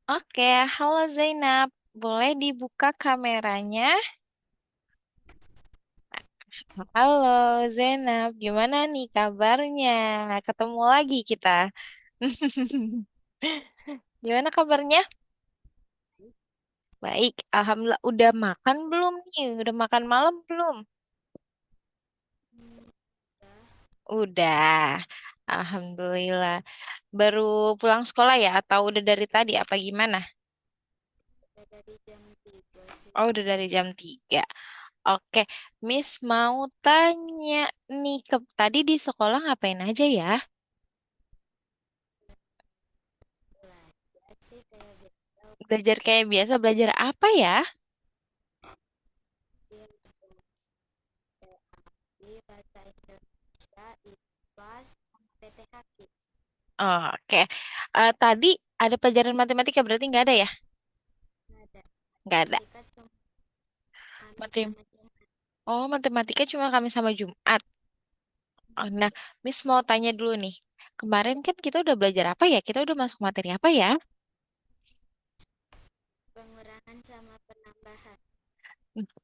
Oke, halo Zainab. Boleh dibuka kameranya? Halo Zainab, gimana nih kabarnya? Ketemu lagi kita. Gimana kabarnya? Baik, Alhamdulillah. Udah makan belum nih? Udah makan malam belum? Udah. Alhamdulillah. Baru pulang sekolah ya? Atau udah dari tadi? Apa gimana? Oh, udah dari jam 3. Oke, Miss mau tanya nih, tadi di sekolah ngapain aja ya? Belajar kayak biasa, belajar apa ya? Oh, oke. Tadi ada pelajaran matematika, berarti nggak ada ya? Nggak ada. Matem oh, matematika cuma Kamis sama Jumat. Oh, nah, Miss mau tanya dulu nih. Kemarin kan kita udah belajar apa ya? Kita udah masuk materi apa ya?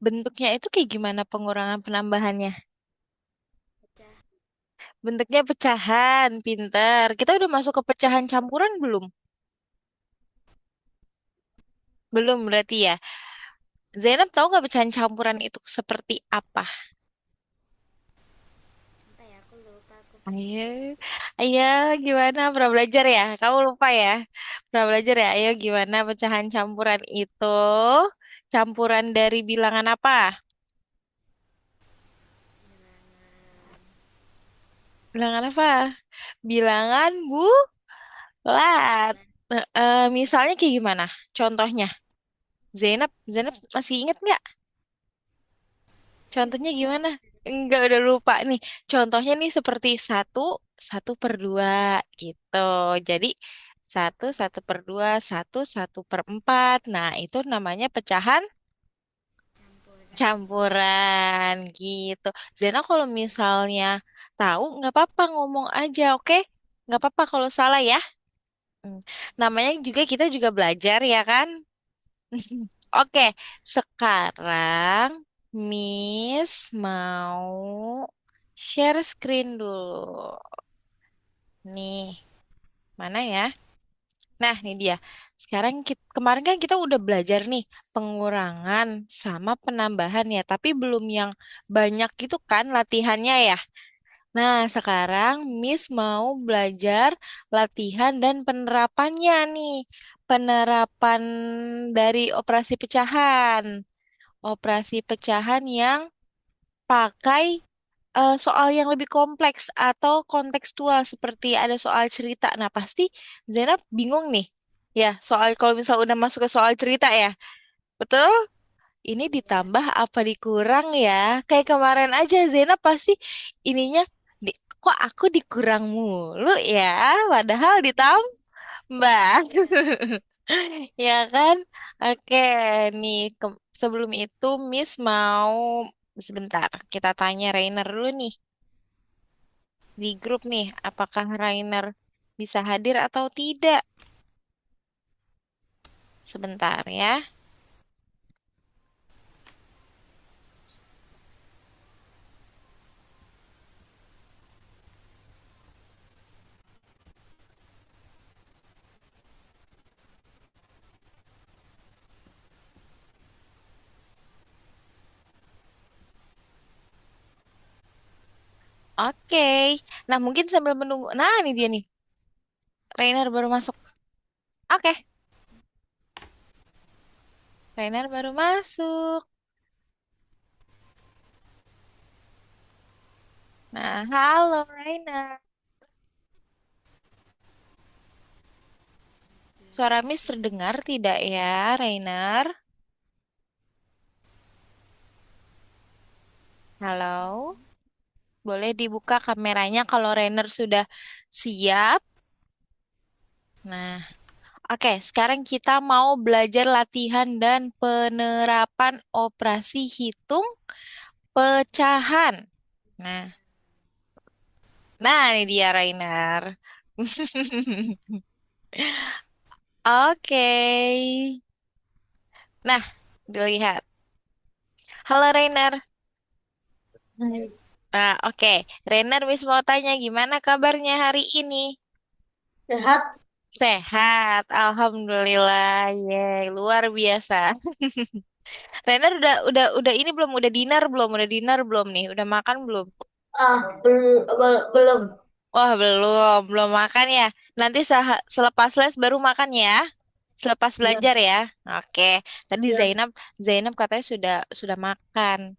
Bentuknya itu kayak gimana pengurangan penambahannya? Bentuknya pecahan, pinter. Kita udah masuk ke pecahan campuran belum? Belum berarti ya. Zainab tahu nggak pecahan campuran itu seperti apa? Ayo, ayo gimana? Pernah belajar ya? Kamu lupa ya? Pernah belajar ya? Ayo gimana pecahan campuran itu? Campuran dari bilangan apa? Bilangan apa? Bilangan bulat. Misalnya kayak gimana? Contohnya, Zainab masih inget nggak? Contohnya gimana? Enggak, udah lupa nih. Contohnya nih seperti satu, 1/2 gitu. Jadi satu per 4. Nah, itu namanya pecahan campuran gitu. Zena kalau misalnya tahu nggak apa-apa ngomong aja, oke? Nggak apa-apa kalau salah ya. Hmm. Namanya juga kita juga belajar ya kan? Oke, sekarang Miss mau share screen dulu. Nih, mana ya? Nah, ini dia. Sekarang kemarin kan kita udah belajar nih pengurangan sama penambahan ya, tapi belum yang banyak gitu kan latihannya ya. Nah, sekarang Miss mau belajar latihan dan penerapannya nih. Penerapan dari operasi pecahan. Operasi pecahan yang pakai soal yang lebih kompleks atau kontekstual seperti ada soal cerita. Nah, pasti Zainab bingung nih. Ya, soal kalau misal udah masuk ke soal cerita ya. Betul? Ini ditambah apa dikurang ya? Kayak kemarin aja Zainab pasti ininya kok aku dikurang mulu ya? Padahal ditambah. Ya kan? Oke, nih sebelum itu Miss mau sebentar kita tanya Rainer dulu nih di grup nih, apakah Rainer bisa hadir atau tidak? Sebentar ya. Oke. Nah, mungkin sambil menunggu. Nah, ini dia nih. Rainer baru masuk. Oke, Rainer baru masuk. Nah, halo Rainer. Suara Miss terdengar tidak ya, Rainer? Halo? Boleh dibuka kameranya kalau Rainer sudah siap. Nah, oke, sekarang kita mau belajar latihan dan penerapan operasi hitung pecahan. Nah, nah ini dia Rainer. Oke. Nah, dilihat. Halo Rainer. Hai. Oke. Rainer, Miss mau tanya gimana kabarnya hari ini? Sehat? Sehat, Alhamdulillah. Yeay, luar biasa. Rainer udah ini belum? Udah dinner belum nih? Udah makan belum? Belum. Wah, belum makan ya. Nanti selepas les baru makan ya. Selepas Ya, belajar ya. Oke. Tadi ya. Zainab katanya sudah makan.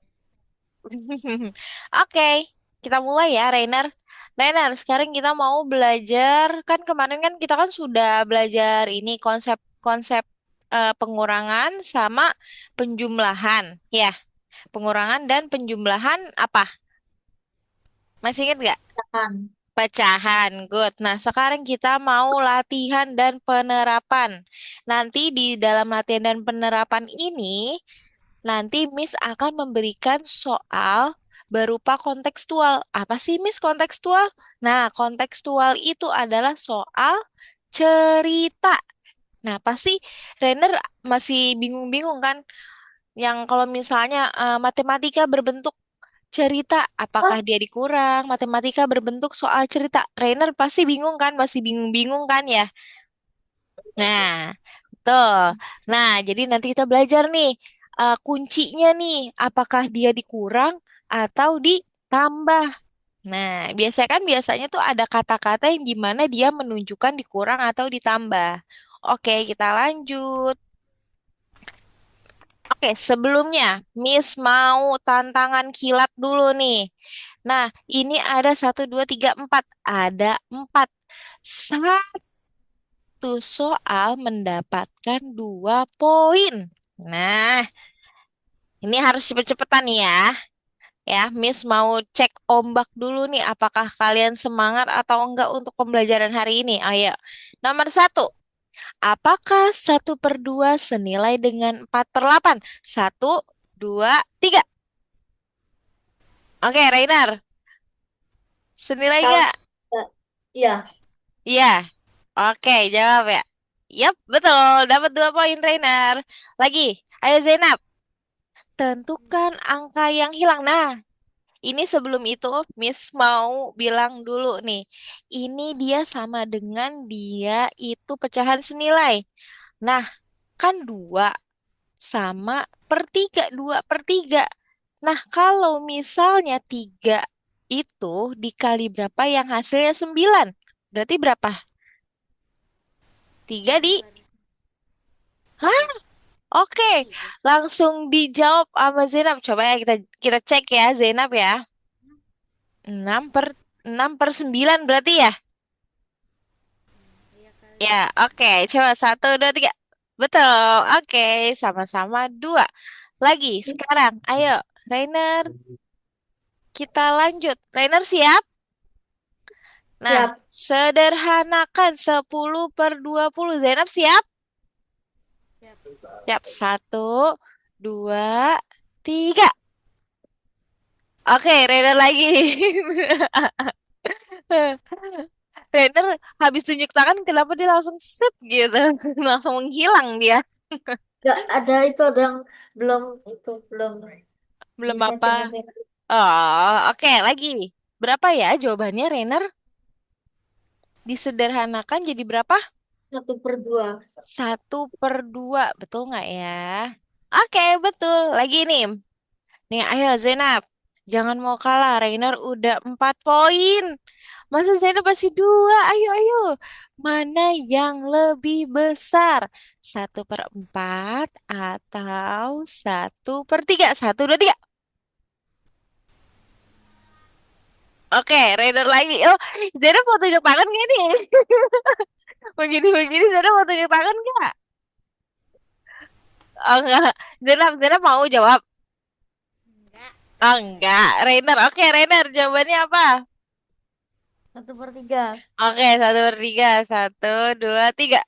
Oke, kita mulai ya, Rainer. Rainer, sekarang kita mau belajar. Kan kemarin kan kita kan sudah belajar ini konsep-konsep pengurangan sama penjumlahan. Ya, pengurangan dan penjumlahan apa? Masih ingat nggak? Makan. Pecahan, good. Nah, sekarang kita mau latihan dan penerapan. Nanti di dalam latihan dan penerapan ini, nanti Miss akan memberikan soal berupa kontekstual. Apa sih Miss kontekstual? Nah, kontekstual itu adalah soal cerita. Nah, pasti Renner masih bingung-bingung kan? Yang kalau misalnya matematika berbentuk cerita, apakah Oh, dia dikurang? Matematika berbentuk soal cerita. Rainer pasti bingung kan? Masih bingung-bingung kan ya? Nah, tuh. Nah, jadi nanti kita belajar nih, kuncinya nih, apakah dia dikurang atau ditambah. Nah, biasanya tuh ada kata-kata yang dimana dia menunjukkan dikurang atau ditambah. Oke, kita lanjut. Oke, sebelumnya Miss mau tantangan kilat dulu nih. Nah, ini ada satu, dua, tiga, empat. Ada empat. Satu soal mendapatkan 2 poin. Nah, ini harus cepet-cepetan nih ya. Ya, Miss mau cek ombak dulu nih. Apakah kalian semangat atau enggak untuk pembelajaran hari ini? Ayo. Nomor satu. Apakah 1/2 senilai dengan 4/8? Satu, dua, tiga. Oke, Reiner. Senilai kalau gak? ya, Iya. Oke, jawab ya. Yap, betul. Dapat 2 poin, Reiner. Lagi. Ayo, Zainab. Tentukan angka yang hilang. Nah, ini sebelum itu, Miss mau bilang dulu nih. Ini dia sama dengan dia itu pecahan senilai. Nah, kan 2 sama per 3. 2/3. Nah, kalau misalnya 3 itu dikali berapa yang hasilnya 9? Berarti berapa? 3 di... Hah? Oke, langsung dijawab sama Zainab. Coba ya kita cek ya Zainab ya. 6/9 berarti ya? Ya, oke. Coba 1, 2, 3. Betul, oke. Sama-sama 2. Lagi, sekarang. Ayo, Rainer, kita lanjut. Rainer siap? Nah, siap. sederhanakan 10/20. Zainab siap? Siap. Satu, dua, tiga. Oke, Rainer lagi. Rainer habis tunjuk tangan, kenapa dia langsung set gitu? Langsung menghilang dia. Gak ada itu ada yang belum itu belum Belum apa? disetting-setting. Oh, oke, lagi. Berapa ya jawabannya, Rainer? Disederhanakan jadi berapa? 1/2. 1/2. Betul nggak ya? Oke, betul. Lagi nih. Nih, ayo Zainab. Jangan mau kalah. Rainer udah 4 poin. Masa Zainab masih 2? Ayo, ayo. Mana yang lebih besar? 1/4 atau 1/3? 1, 2, 3. Oke, Rainer lagi. Oh, Zainab mau tunjuk tangan gak nih? Begini-begini Zainab mau tunjuk tangan gak? Oh, enggak. Zainab mau jawab. Oh, enggak. Rainer. Oke, Rainer. Jawabannya apa? 1/3. Oke, 1/3. 1, 2, 3.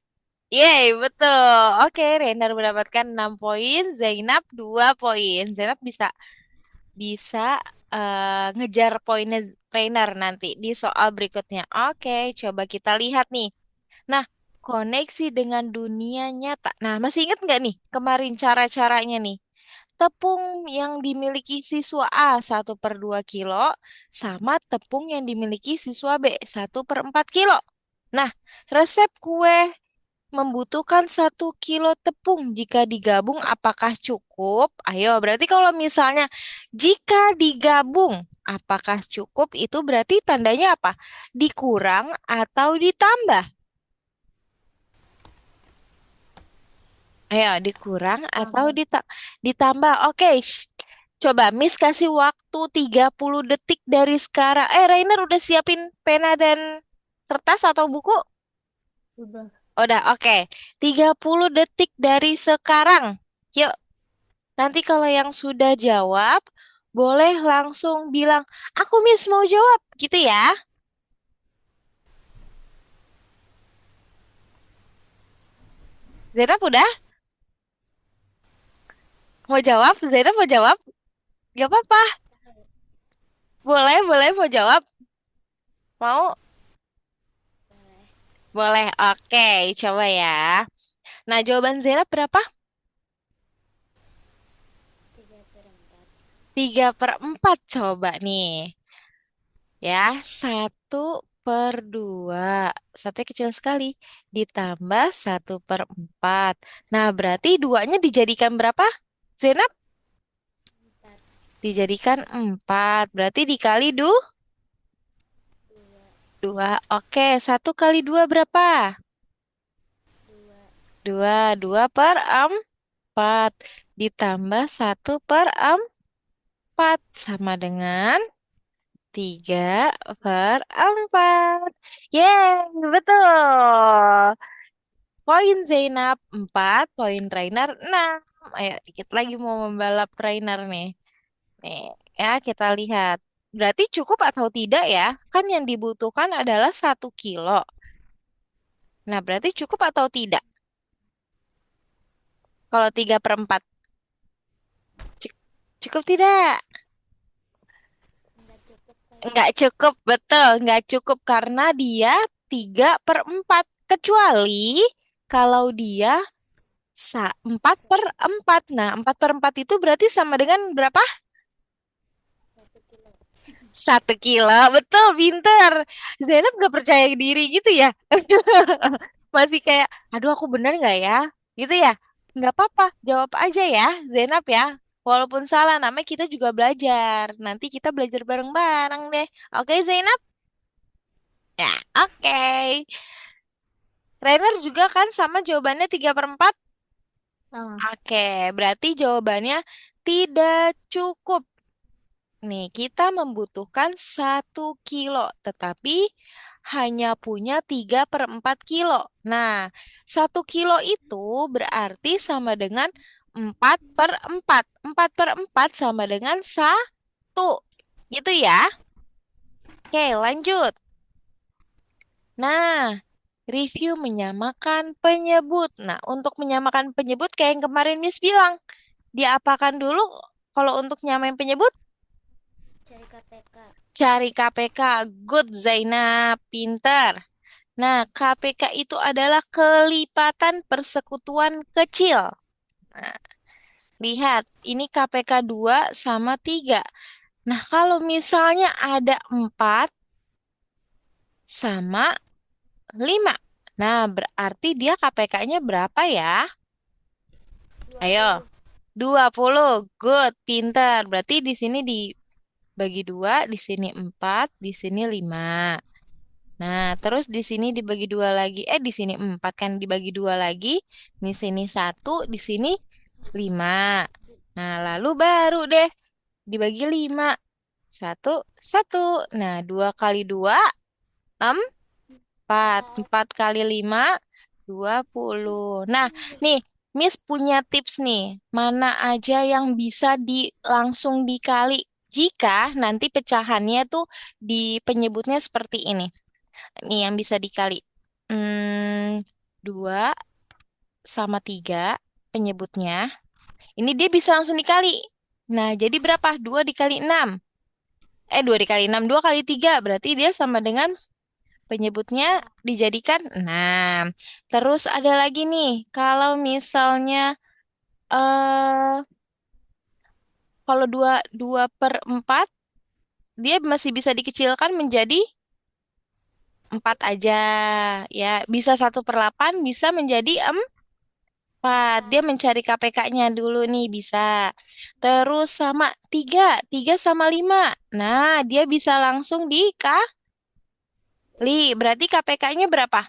Yeay, betul. Oke, Renar mendapatkan 6 poin, Zainab 2 poin. Zainab bisa bisa ngejar poinnya Renar nanti di soal berikutnya. Oke, coba kita lihat nih. Nah, koneksi dengan dunia nyata. Nah, masih ingat nggak nih kemarin cara-caranya nih? Tepung yang dimiliki siswa A 1/2 kilo sama tepung yang dimiliki siswa B 1/4 kilo. Nah, resep kue membutuhkan 1 kilo tepung jika digabung apakah cukup? Ayo, berarti kalau misalnya jika digabung apakah cukup itu berarti tandanya apa? Dikurang atau ditambah? Ayo, dikurang atau Tambah. ditambah? Oke, coba Miss kasih waktu 30 detik dari sekarang. Rainer udah siapin pena dan kertas atau buku? Udah. Udah, oke. 30 detik dari sekarang. Yuk, nanti kalau yang sudah jawab, boleh langsung bilang, aku Miss mau jawab, gitu ya. Zainab udah? Mau jawab? Zainab mau jawab? Gak apa-apa. Boleh, boleh mau jawab. Mau? Boleh, oke. Coba ya. Nah, jawaban Zainab berapa? 3/4. Coba nih. Ya, 1/2. Satunya kecil sekali. Ditambah 1/4. Nah, berarti duanya dijadikan berapa? Zainab? Dijadikan 4. Berarti dikali 2. Oke, 1 kali 2 berapa? 2. 2/4. Ditambah 1/4. Sama dengan 3/4. Yeay, betul. Poin Zainab 4, poin Rainer 6. Ayo, dikit lagi mau membalap Rainer nih. Nih, ya kita lihat. Berarti cukup atau tidak ya? Kan yang dibutuhkan adalah 1 kilo. Nah, berarti cukup atau tidak? Kalau 3/4. Cu- Cukup tidak? Nggak cukup, betul. Nggak cukup karena dia 3/4. Kecuali kalau dia 4/4. Nah, 4/4 itu berarti sama dengan berapa? 1 kilo. Betul, pinter. Zainab nggak percaya diri gitu ya? Masih kayak, aduh aku bener nggak ya? Gitu ya? Nggak apa-apa, jawab aja ya, Zainab ya. Walaupun salah, namanya kita juga belajar. Nanti kita belajar bareng-bareng deh. Oke, Zainab? Ya, oke. Rainer juga kan sama jawabannya 3/4? Sama. Oke, berarti jawabannya tidak cukup. Nih, kita membutuhkan 1 kilo, tetapi hanya punya 3/4 kilo. Nah, 1 kilo itu berarti sama dengan 4/4. 4/4 sama dengan 1. Gitu ya. Oke, lanjut. Nah, review menyamakan penyebut. Nah, untuk menyamakan penyebut kayak yang kemarin Miss bilang, diapakan dulu kalau untuk nyamain penyebut? Cari KPK. Cari KPK. Good Zainab, pinter. Nah, KPK itu adalah kelipatan persekutuan kecil. Nah, lihat, ini KPK 2 sama 3. Nah, kalau misalnya ada 4 sama 5. Nah, berarti dia KPK-nya berapa ya? Ayo, 20. 20. Good, pinter. Berarti di sini dibagi 2, di sini 4, di sini 5. Nah, terus di sini dibagi 2 lagi. Di sini 4 kan dibagi 2 lagi. Di sini 1, di sini 5. Nah, lalu baru deh dibagi 5. 1, 1. Nah, 2 kali 2, 4. 4 kali 5, 20. Nah, nih, Miss punya tips nih. Mana aja yang bisa langsung dikali jika nanti pecahannya tuh di penyebutnya seperti ini. Nih yang bisa dikali. 2 sama 3 penyebutnya. Ini dia bisa langsung dikali. Nah, jadi berapa? 2 dikali 6. 2 dikali 6, 2 kali 3. Berarti dia sama dengan Penyebutnya dijadikan 6. Terus ada lagi nih, kalau misalnya eh kalau 2/4 dia masih bisa dikecilkan menjadi 4 aja. Ya, bisa 1/8 bisa menjadi 4. Dia mencari KPK-nya dulu nih, bisa. Terus sama 3, 3 sama 5. Nah, dia bisa langsung dikali. Berarti KPK-nya berapa?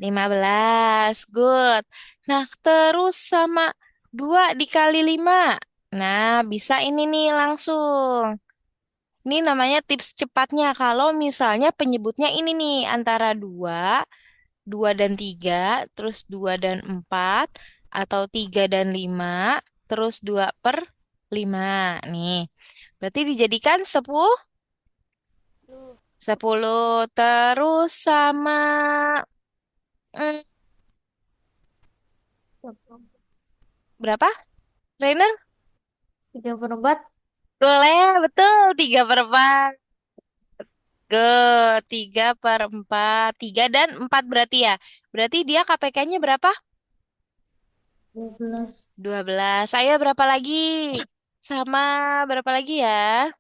15. Good. Nah, terus sama 2 dikali 5. Nah, bisa ini nih langsung. Ini namanya tips cepatnya. Kalau misalnya penyebutnya ini nih antara 2, 2 dan 3, terus 2 dan 4, atau 3 dan 5, terus 2/5. Nih, berarti dijadikan 10, 10. Terus sama mm, berapa, Rainer? 34. Boleh, betul. 3/4. Ke 3/4. 3 dan 4 berarti ya. Berarti dia KPK-nya berapa? 12. 12. Saya berapa lagi? Sama berapa lagi ya?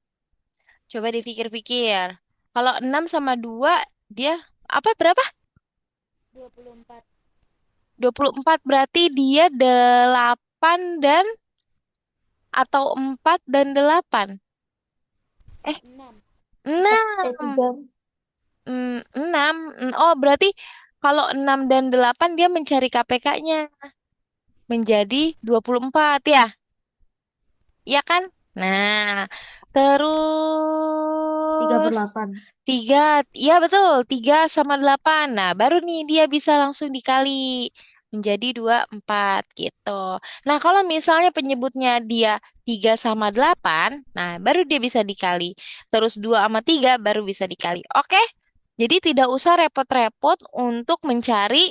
Coba dipikir-pikir. Kalau 6 sama 2, dia apa berapa? 24 berarti dia 8 dan atau 4 dan 8. Eh, 4, 6. 3. 6. Oh, berarti kalau 6 dan 8 dia mencari KPK-nya menjadi 24 ya. Iya kan? Nah, tiga per terus delapan 3, iya betul, 3 sama 8. Nah, baru nih dia bisa langsung dikali menjadi 24 gitu. Nah, kalau misalnya penyebutnya dia 3 sama 8, nah baru dia bisa dikali. Terus 2 sama 3 baru bisa dikali. Oke? Jadi tidak usah repot-repot untuk mencari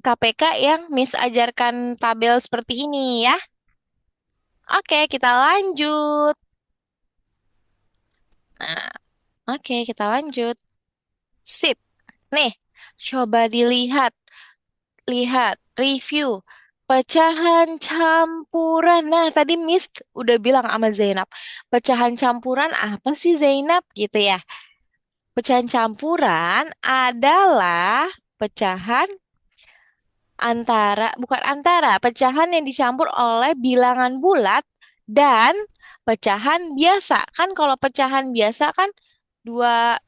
KPK yang Miss ajarkan tabel seperti ini ya. Oke, kita lanjut. Nah, oke, kita lanjut. Sip. Nih, coba dilihat, review. Pecahan campuran. Nah, tadi Miss udah bilang sama Zainab, pecahan campuran apa sih Zainab? Gitu ya. Pecahan campuran adalah pecahan bukan antara, pecahan yang dicampur oleh bilangan bulat dan pecahan biasa. Kan kalau pecahan biasa kan dua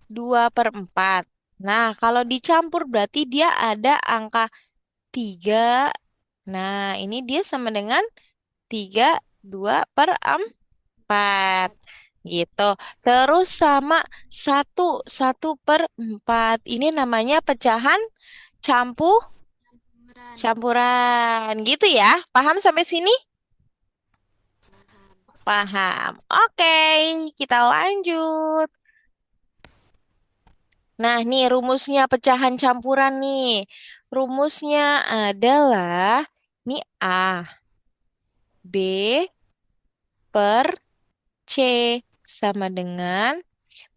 2/4. Nah, kalau dicampur berarti dia ada angka 3. Nah, ini dia sama dengan 3/2/4. Gitu. Terus sama 1/4. Ini namanya pecahan campuran. Gitu ya. Paham sampai sini? Paham. Oke, kita lanjut. Nah, nih rumusnya pecahan campuran nih. Rumusnya adalah ini A, B per C sama dengan,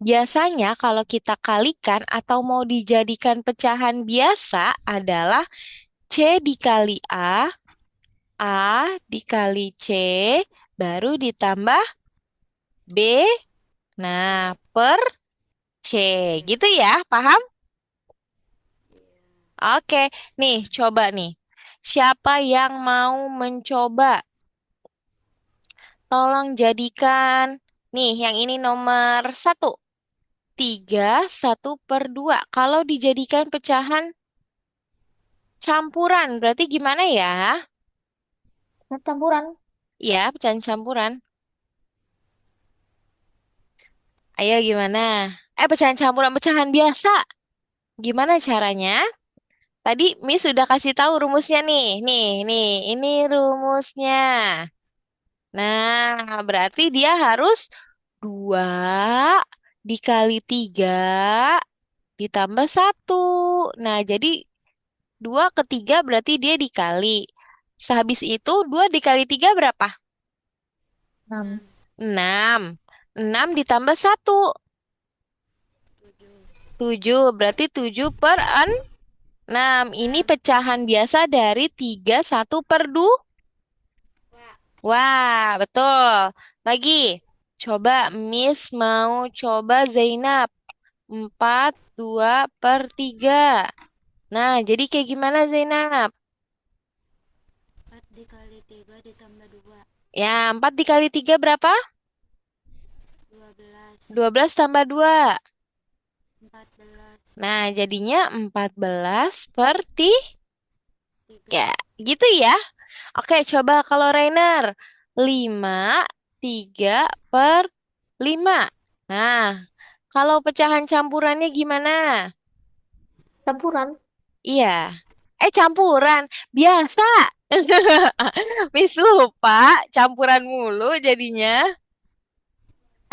biasanya kalau kita kalikan atau mau dijadikan pecahan biasa adalah C dikali A dikali C, baru ditambah B, nah per C. Gitu ya, paham? Oke, nih coba nih. Siapa yang mau mencoba? Tolong jadikan, nih yang ini nomor 1. 3/1/2. Kalau dijadikan pecahan campuran, berarti gimana ya? campuran. Ya, pecahan campuran. Ayo gimana? Pecahan campuran, pecahan biasa. Gimana caranya? Tadi Miss sudah kasih tahu rumusnya nih. Nih, ini rumusnya. Nah, berarti dia harus 2 dikali 3 ditambah 1. Nah, jadi 2/3 berarti dia dikali. Sehabis itu 2 dikali 3 berapa? 6. 6. 6 ditambah 1. 7. Berarti 7 per 6. Ini pecahan biasa dari 3 1/2. Wah, betul. Lagi. Coba Miss mau coba Zainab. 4/2/3. Nah, jadi kayak gimana Zainab? 4 dikali 3 ditambah 2, Ya, 4 dikali 3 berapa? 12, 12 tambah 2. 14, Nah, jadinya 14/3. 3, Gitu ya. Oke, coba kalau Rainer. 5/3/5. Nah, kalau pecahan campurannya gimana? Campuran. Iya. Campuran. Biasa. Miss lupa, campuran mulu jadinya.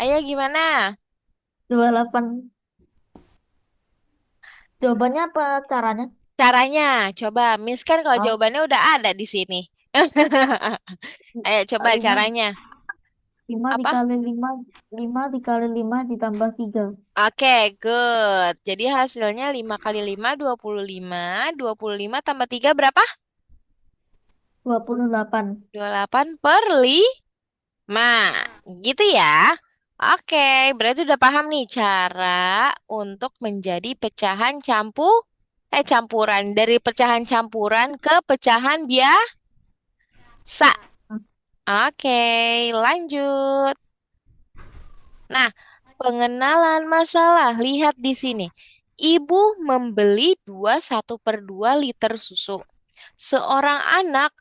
Ayo gimana? 28. Jawabannya apa caranya? Caranya, coba. Miss kan kalau Oh, jawabannya udah ada di sini. Ayo coba 5. caranya. 5 Apa? dikali 5. 5 dikali 5 ditambah 3. Oke, good. Jadi hasilnya 5 kali 5, 25. 25 tambah 3 berapa? 28. 28/5. Gitu ya. Oke, berarti udah paham nih cara untuk menjadi pecahan campuran. Dari pecahan campuran ke pecahan biasa. Oke, lanjut. Nah, pengenalan masalah. Lihat di sini. Ibu membeli 1/2 liter susu. Seorang anak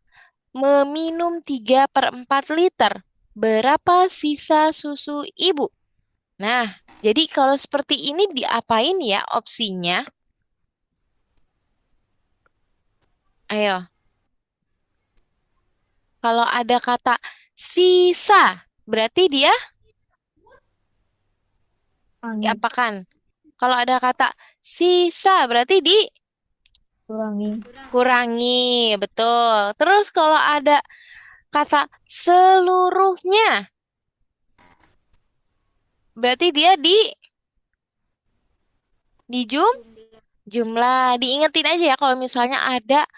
meminum 3/4 liter. Berapa sisa susu ibu? Nah, jadi kalau seperti ini diapain ya opsinya? Ayo, kalau ada kata sisa, berarti dia Angin. diapakan? Kalau ada kata sisa, berarti Kurangi. dikurangi, betul. Terus kalau ada kata seluruhnya, berarti dia jumlah jumlah. Diingetin aja ya kalau misalnya ada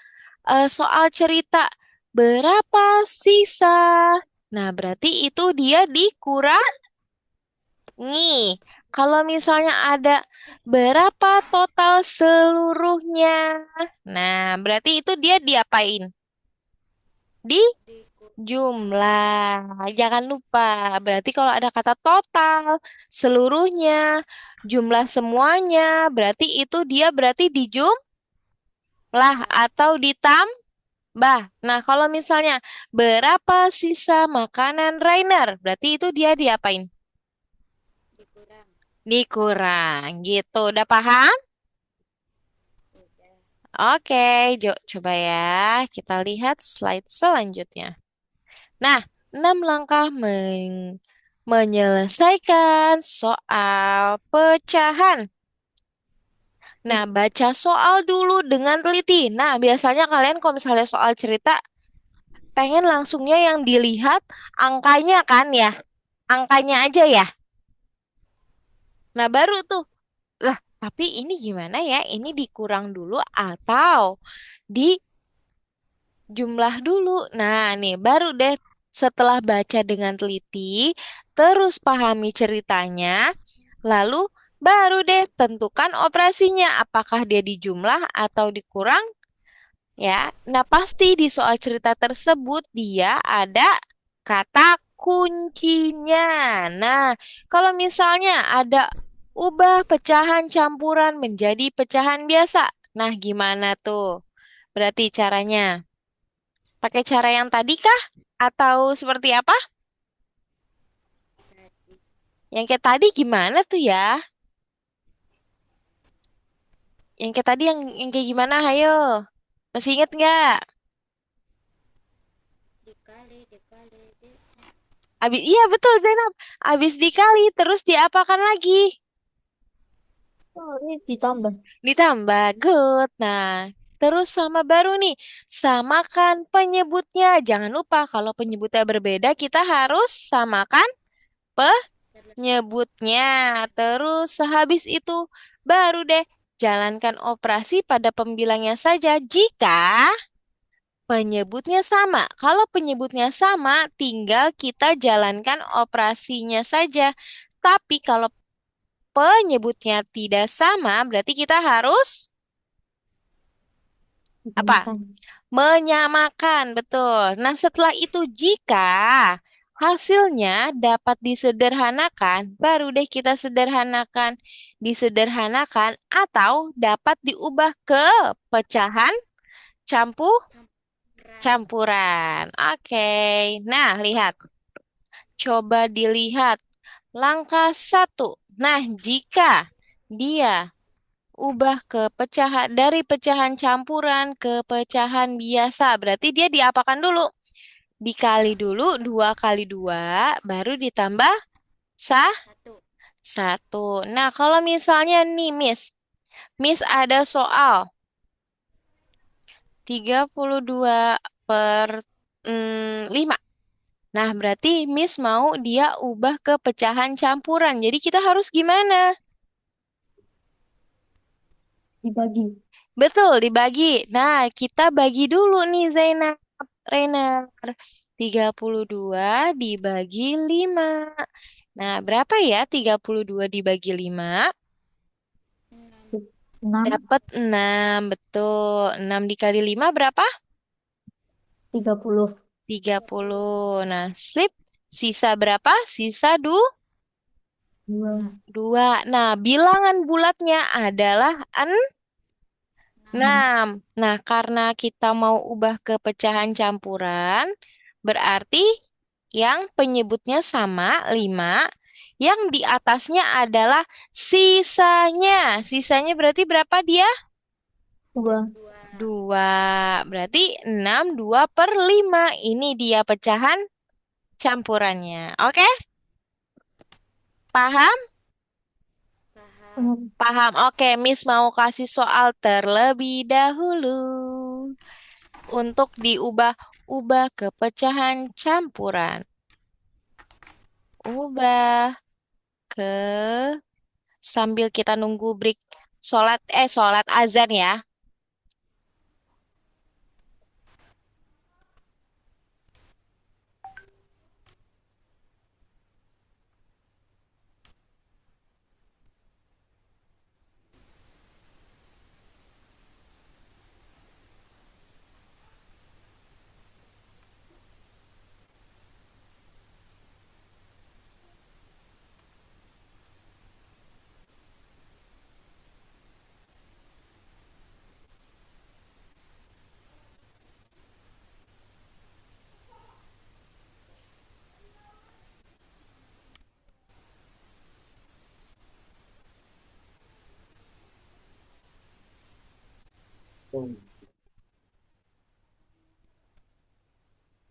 soal cerita berapa sisa. Nah, berarti itu dia dikurangi. Kalau misalnya ada berapa total seluruhnya. Nah, berarti itu dia diapain? dikurang Jumlah. Jangan lupa. Berarti kalau ada kata total, seluruhnya, jumlah semuanya, berarti itu dia berarti dijumlah atau ditambah. Nah, kalau misalnya berapa sisa makanan Rainer, berarti itu dia diapain? dikurang Dikurang. Gitu. Udah paham? udah Oke, coba ya. Kita lihat slide selanjutnya. Nah, 6 langkah menyelesaikan soal pecahan. Nah, baca soal dulu dengan teliti. Nah, biasanya kalian kalau misalnya soal cerita, pengen langsungnya yang dilihat angkanya kan ya? Angkanya aja ya. Nah, baru tuh. Lah, tapi ini gimana ya? Ini dikurang dulu atau dijumlah dulu? Nah, nih baru deh setelah baca dengan teliti, terus pahami ceritanya, lalu baru deh tentukan operasinya, apakah dia dijumlah atau dikurang ya. Nah, pasti di soal cerita tersebut dia ada kata kuncinya. Nah, kalau misalnya ada ubah pecahan campuran menjadi pecahan biasa. Nah, gimana tuh? Berarti caranya pakai cara yang tadi kah? Atau seperti apa? tadi Yang kayak tadi gimana tuh ya? Yang kayak tadi yang kayak gimana? Hayo. Masih inget nggak? dikali Iya betul Zainab. Abis dikali terus diapakan lagi? Oh, ini ditambah. Ditambah. Good. Nah, terus sama baru nih. Samakan penyebutnya. Jangan lupa kalau penyebutnya berbeda kita harus samakan terlebih penyebutnya. Terus sehabis itu Baru deh jalankan operasi pada pembilangnya saja jika penyebutnya sama. Kalau penyebutnya sama, tinggal kita jalankan operasinya saja. Tapi kalau penyebutnya tidak sama, berarti kita harus apa? Makan. Menyamakan, betul. Nah, setelah itu jika hasilnya dapat disederhanakan, baru deh kita sederhanakan. Disederhanakan atau dapat diubah ke pecahan Campuran. campuran. Oke. Nah, lihat. Coba dilihat langkah satu. Nah, jika dia ubah ke pecahan dari pecahan campuran ke pecahan biasa, berarti dia diapakan dulu? Dikali dulu 2 kali 2, baru ditambah sah Satu. satu. Nah, kalau misalnya nih, Miss ada soal 32 per 5. Nah, berarti Miss mau dia ubah ke pecahan campuran. Jadi kita harus gimana? Dibagi. Betul, dibagi. Nah, kita bagi dulu nih Zainab, Rainer. 32 dibagi 5. Nah, berapa ya 32 dibagi 5? 6. 6, Dapat 6, betul. 6 dikali 5 berapa? 30. 30. Nah, slip. Sisa berapa? Sisa 2, 2. Nah, bilangan bulatnya adalah 6. 6. Nah, karena kita mau ubah ke pecahan campuran, berarti yang penyebutnya sama, 5. Yang di atasnya adalah sisanya. Sisanya berarti berapa dia? 2. 2. 2. Berarti 6, 2 per 5. Ini dia pecahan campurannya. Oke? Paham? Paham. Paham. Oke, Miss mau kasih soal terlebih dahulu. Untuk diubah-ubah ke pecahan campuran. Ubah ke sambil kita nunggu break sholat azan ya.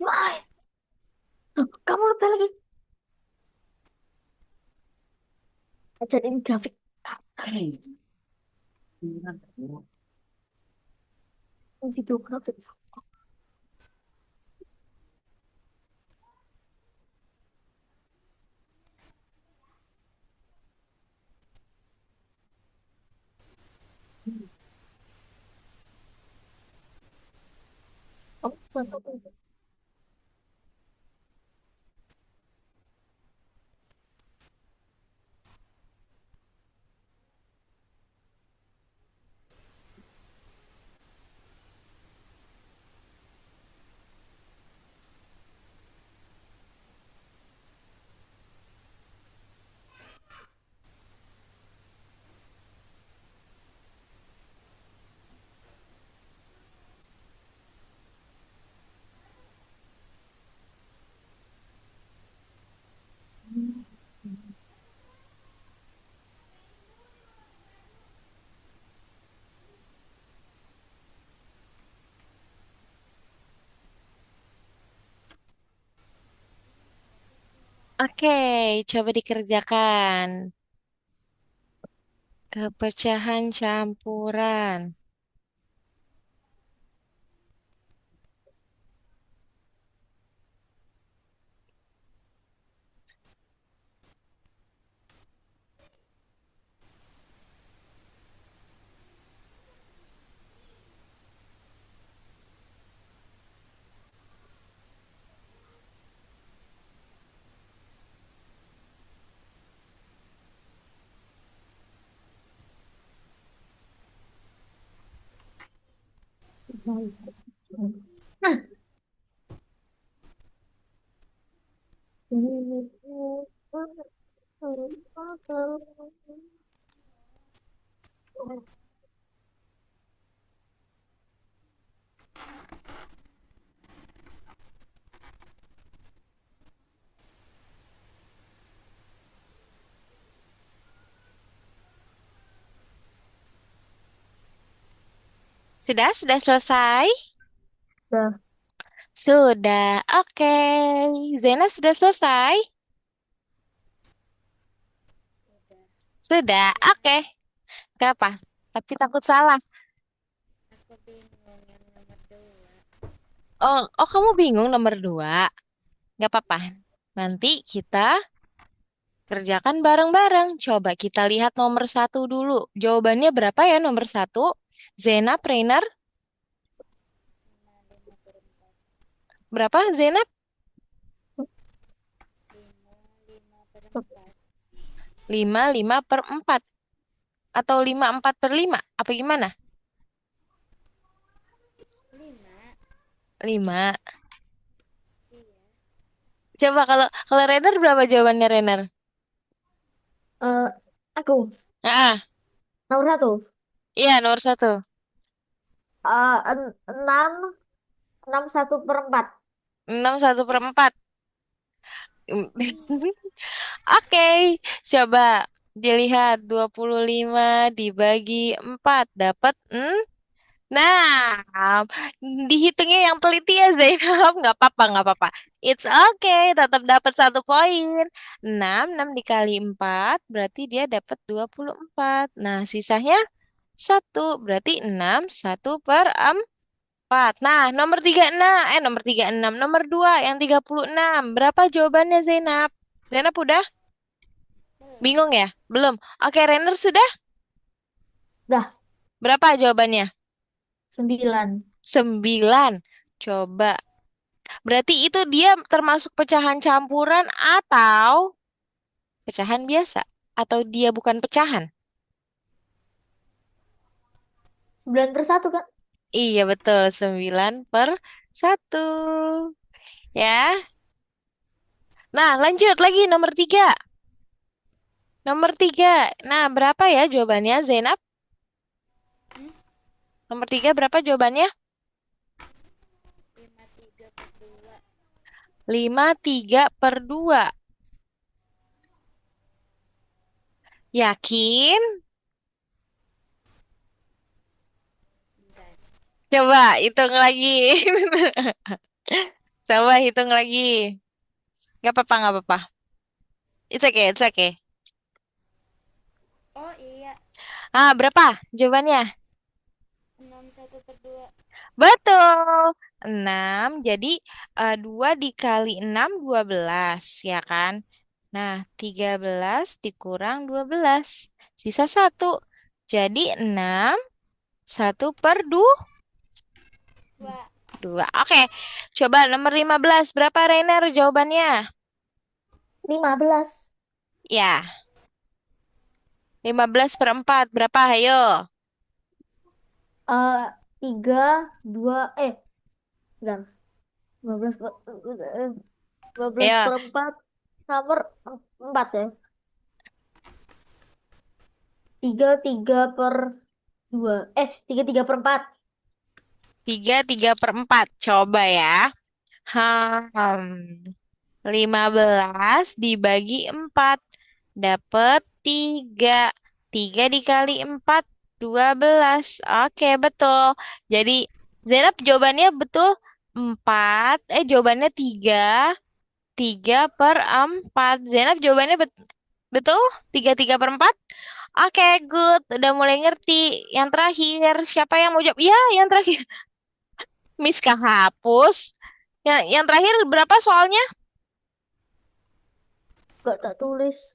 Wah, kamu apa lagi? Ajarin grafik. Video grafik. Kamu Oke, coba dikerjakan. Ke pecahan campuran. Sudah selesai? Udah. Sudah, oke. Zainab sudah selesai? Udah. Sudah, oke. Kenapa? Tapi takut salah. Aku bingung yang nomor 2. Oh, kamu bingung nomor 2? Gak apa-apa. Nanti kita kerjakan bareng-bareng. Coba kita lihat nomor 1 dulu. Jawabannya berapa ya nomor 1? Zainab, Rainer, 5/4. berapa Zainab? 5/4. 5/4. Atau 5/4/5? Apa gimana? 5. 5. Iya. Coba kalau Rainer berapa jawabannya Rainer? Eh, aku Ah, nomor satu. iya nomor 1. 6 6/1/4. 6/1/4. Oke, coba dilihat 25 dibagi 4 dapat Nah, dihitungnya yang teliti ya Zainab. Nggak apa-apa, nggak apa-apa. It's okay, tetap dapat 1 poin. 6 dikali 4, berarti dia dapat 24. Nah, sisanya 1, berarti 6, 1/4. Nah, nomor 36, nomor 36, nomor 2 yang 36. Berapa jawabannya Zainab? Zainab udah? Belum. Bingung ya? Belum. Oke, Renner sudah? Dah, Berapa jawabannya? 9. 9. Coba. Berarti itu dia termasuk pecahan campuran atau pecahan biasa? Atau dia bukan pecahan? 9/1 kan? Iya betul, 9/1. Ya. Nah, lanjut lagi nomor 3. Nomor 3. Nah, berapa ya jawabannya, Zainab? Hmm? Nomor 3 berapa jawabannya? 5/3/2. 5/3/2. Yakin? Bentar. Coba hitung lagi. Coba hitung lagi. Gak apa-apa, gak apa-apa. It's okay, it's okay. Oh iya. Ah, berapa jawabannya? 6/1/2. Betul. 6. Jadi 2 dikali 6, 12, ya kan? Nah, 13 dikurang 12. Sisa 1. Jadi 6, 1/2. 2. Oke, coba nomor 15. Berapa, Rainer, jawabannya? 15. Ya, 15/4. Berapa, ayo? 3, 2, bentar. 15 per, 15 Ayo, per 4 nomor 4 ya. 3/3/2. 3/3/4. 3/3/4. Coba ya. Hmm. 15 dibagi 4 dapat 3. 3 dikali 4, 12. Oke, betul. Jadi, Zainab jawabannya betul 4. Jawabannya 3. 3/4. Zainab jawabannya betul 3/3/4. Oke, good. Udah mulai ngerti. Yang terakhir, siapa yang mau jawab? Ya, yang terakhir. Miss hapus. Yang terakhir berapa soalnya? Gak tak tulis.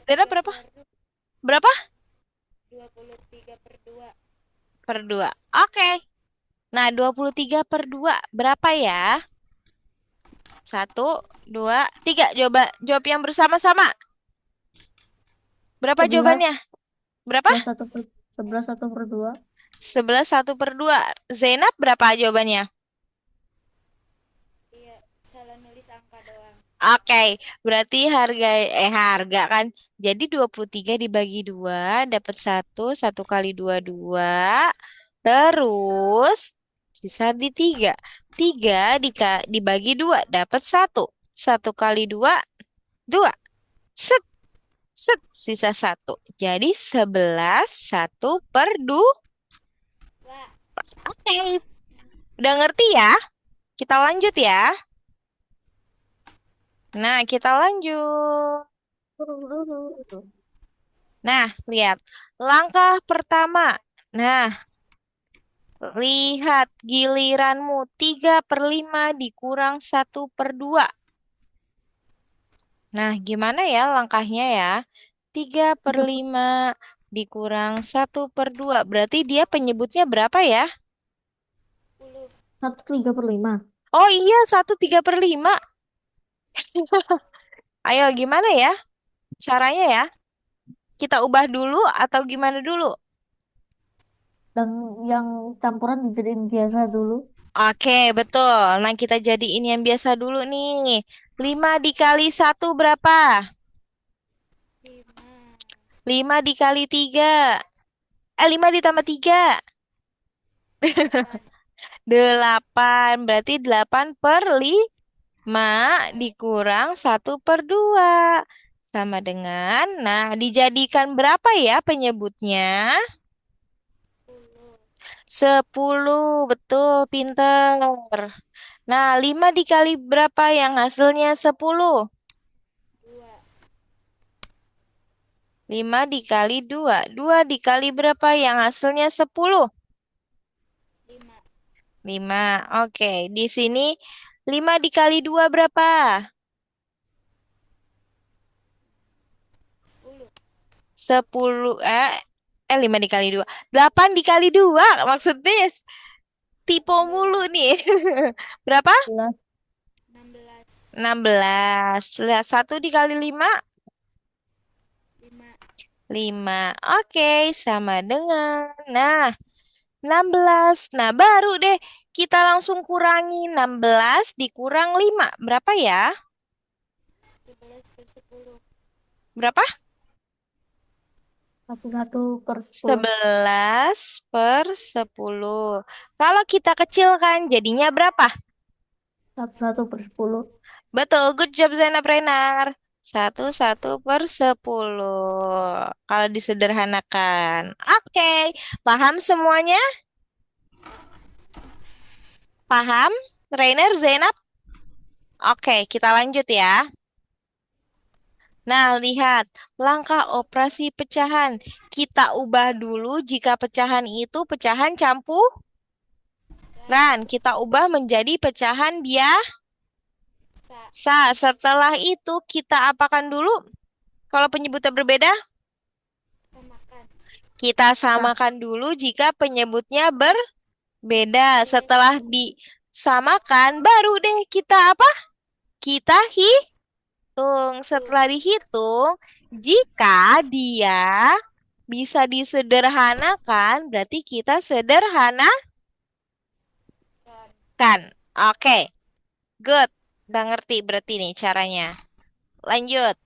Zainab berapa? Berapa? 23/2. Per 2. Oke. Nah, 23/2 berapa ya? 1, 2, 3. Jawab yang bersama-sama. Berapa 11. jawabannya? Berapa? 11/1/2. 11 1/2. Zainab berapa jawabannya? Iya, salah nulis angka doang. Oke, berarti harga kan. Jadi 23 dibagi 2 dapat 1, 1 kali 2 2. Terus sisa di 3. 3 dibagi 2 dapat 1. 1 kali 2 2. Set, set, sisa 1. Jadi 11 1/2. Wah, Oke, udah ngerti ya? Kita lanjut ya. Nah, kita lanjut. Nah, lihat. Langkah pertama. Nah, lihat giliranmu. 3/5 dikurang 1/2. Nah, gimana ya langkahnya ya? 3/5 dikurang 1/2. Berarti dia penyebutnya berapa ya? 10. 1/3/5. Oh iya, 1/3/5. Ayo, gimana ya caranya ya? Kita ubah dulu atau gimana dulu? Dan yang campuran dijadiin biasa dulu. Oke, betul. Nah, kita jadiin yang biasa dulu nih. 5 dikali 1 berapa? 5. 5 dikali 3. 5 ditambah 3. 8. 8. Berarti 8/5 dikurang 1/2. Sama dengan, nah, dijadikan berapa ya penyebutnya? 10. 10. Betul, pinter. Nah, 5 dikali berapa yang hasilnya 10? 2. 5 dikali 2. 2 dikali berapa yang hasilnya 10? 5. 5. Oke, di sini 5 dikali 2 berapa? 10. 10. 5 dikali 2. 8 dikali 2. Maksudnya tipe mulu 16. nih. Berapa? 11. 16. 16. Lihat, 1 dikali 5. 5. 5. Oke, sama dengan. Nah, 16. Nah, baru deh kita langsung kurangi 16 dikurang 5. Berapa ya? 11/10. Berapa? 1/1/10. 11/10. Kalau kita kecilkan jadinya berapa? 1/1/10. Betul, good job Zainab Renar. 1/1/10. Kalau disederhanakan. Oke, paham semuanya? Paham? Reiner, Zainab? Oke, kita lanjut ya. Nah, lihat langkah operasi pecahan. Kita ubah dulu jika pecahan itu pecahan campuran. Kita ubah menjadi pecahan Sa. biasa. Setelah itu kita apakan dulu? Kalau penyebutnya berbeda, Samakan. kita Nah, samakan dulu jika penyebutnya berbeda. Beda. Setelah disamakan, baru deh kita apa? Kita hitung. Tuh. Setelah dihitung, jika dia bisa disederhanakan, berarti kita sederhanakan. Kan. Oke, good. Udah ngerti berarti nih caranya. Lanjut.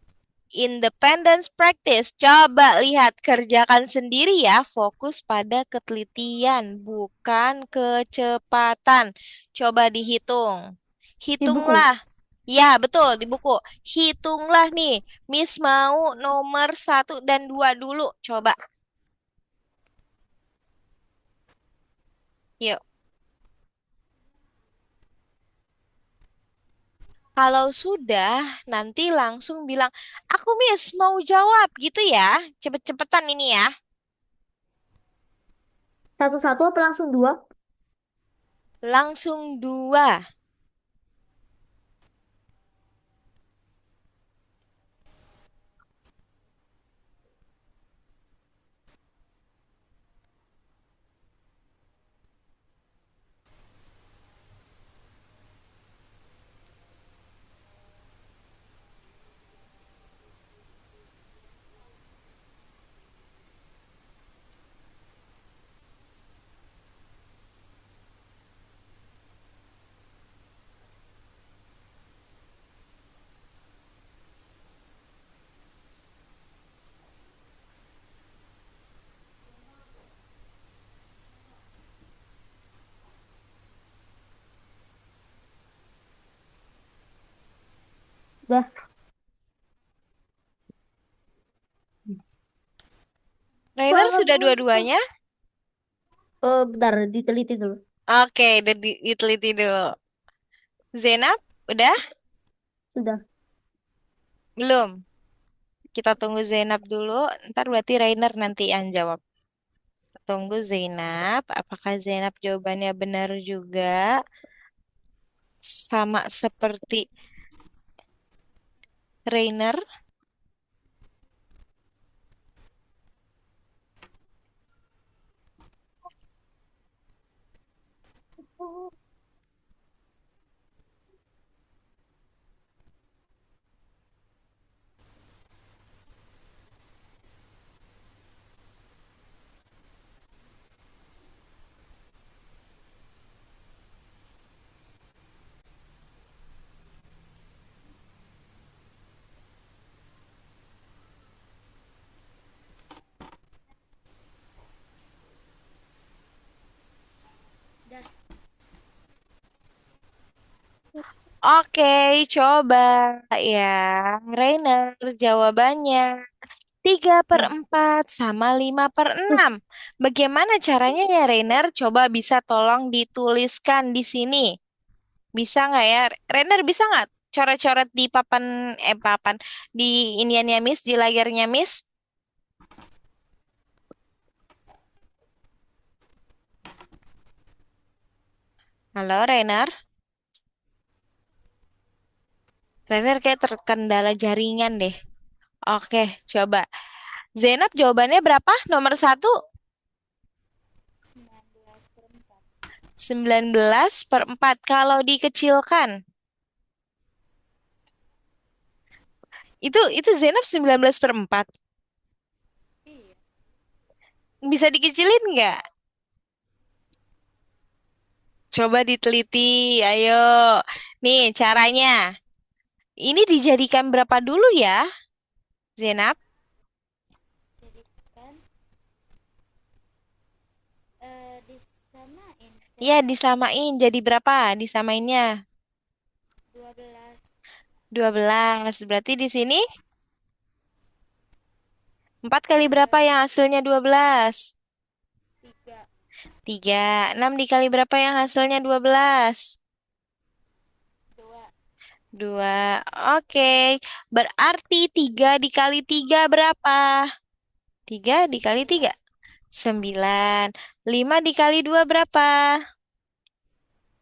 Independence practice. Coba lihat, kerjakan sendiri ya. Fokus pada ketelitian, bukan kecepatan. Coba dihitung. di buku. Hitunglah. Ya, betul, di buku. Hitunglah nih. Miss mau nomor 1 dan 2 dulu. Coba. Yuk. Kalau sudah, nanti langsung bilang, aku Miss mau jawab gitu ya. Cepet-cepetan ini ya. Satu-satu apa langsung dua? Langsung 2. Udah. Rainer Banget sudah buntu. dua-duanya? Bentar, diteliti dulu. Oke, udah diteliti dulu. Zainab, udah? Sudah. Belum. Kita tunggu Zainab dulu. Ntar berarti Rainer nanti yang jawab. Tunggu Zainab. Apakah Zainab jawabannya benar juga? Sama seperti Rainer? Dah. Oke, coba ya. Rainer, jawabannya 3/4 sama 5/6. Bagaimana caranya ya, Rainer? Coba bisa tolong dituliskan di sini. Bisa nggak ya? Rainer bisa nggak coret-coret di papan, di iniannya Miss, di layarnya Miss? Halo, Rainer? Rainer kayak terkendala jaringan deh. Oke, coba. Zainab jawabannya berapa? Nomor satu, 19/4. 19/4. Kalau dikecilkan, itu Zainab 19/4. Iya. Bisa dikecilin nggak? Coba diteliti, ayo. Nih caranya. Ini dijadikan berapa dulu ya, Zainab? Jadikan disamain Iya, berapa? disamain. Jadi berapa disamainnya? 12. 12. Berarti di sini 4 kali berapa eh yang hasilnya 12? 3. 3. 6 dikali berapa yang hasilnya 12? 2. 2. Oke. Berarti 3 dikali 3 berapa? 3 dikali 3. 9. 9. 5 dikali 2 berapa?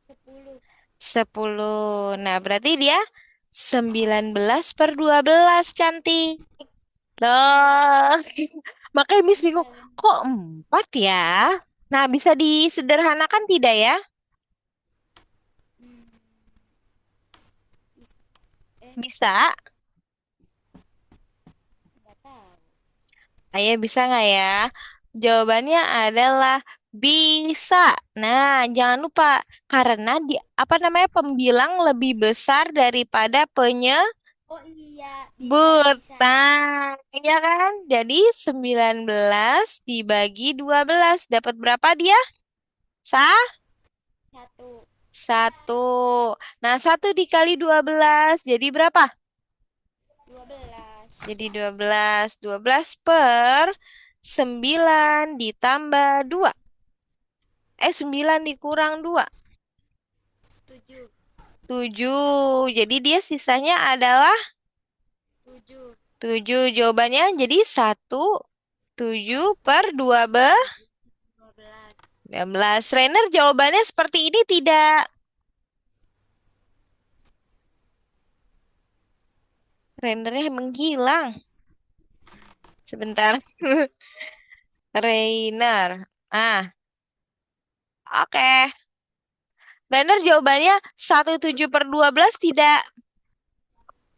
10. 10. Nah, berarti dia 19/12, cantik. Iya. Loh. Makanya Miss bingung, Bisa kan? kok 4 ya? Nah, bisa disederhanakan tidak ya? Hmm, bis- Bisa. nggak tahu. Ayo, bisa nggak ya? Jawabannya adalah bisa. Nah, jangan lupa karena di apa namanya pembilang lebih besar daripada penyebut. Oh iya, bisa bisa. Nah, iya kan? Jadi 19 dibagi 12 dapat berapa dia? Sah? 1. Satu. Nah, satu dikali 12 jadi berapa? 12. Jadi 12. 12/9 ditambah 2. 9 dikurang 2. 7. 7. Jadi dia sisanya adalah 7. 7. Jawabannya jadi 1/7/12. 12. 12. Trainer jawabannya seperti ini tidak? Rendernya menghilang. Sebentar. Rainer. Oke. Rainer jawabannya 1/7/12 tidak?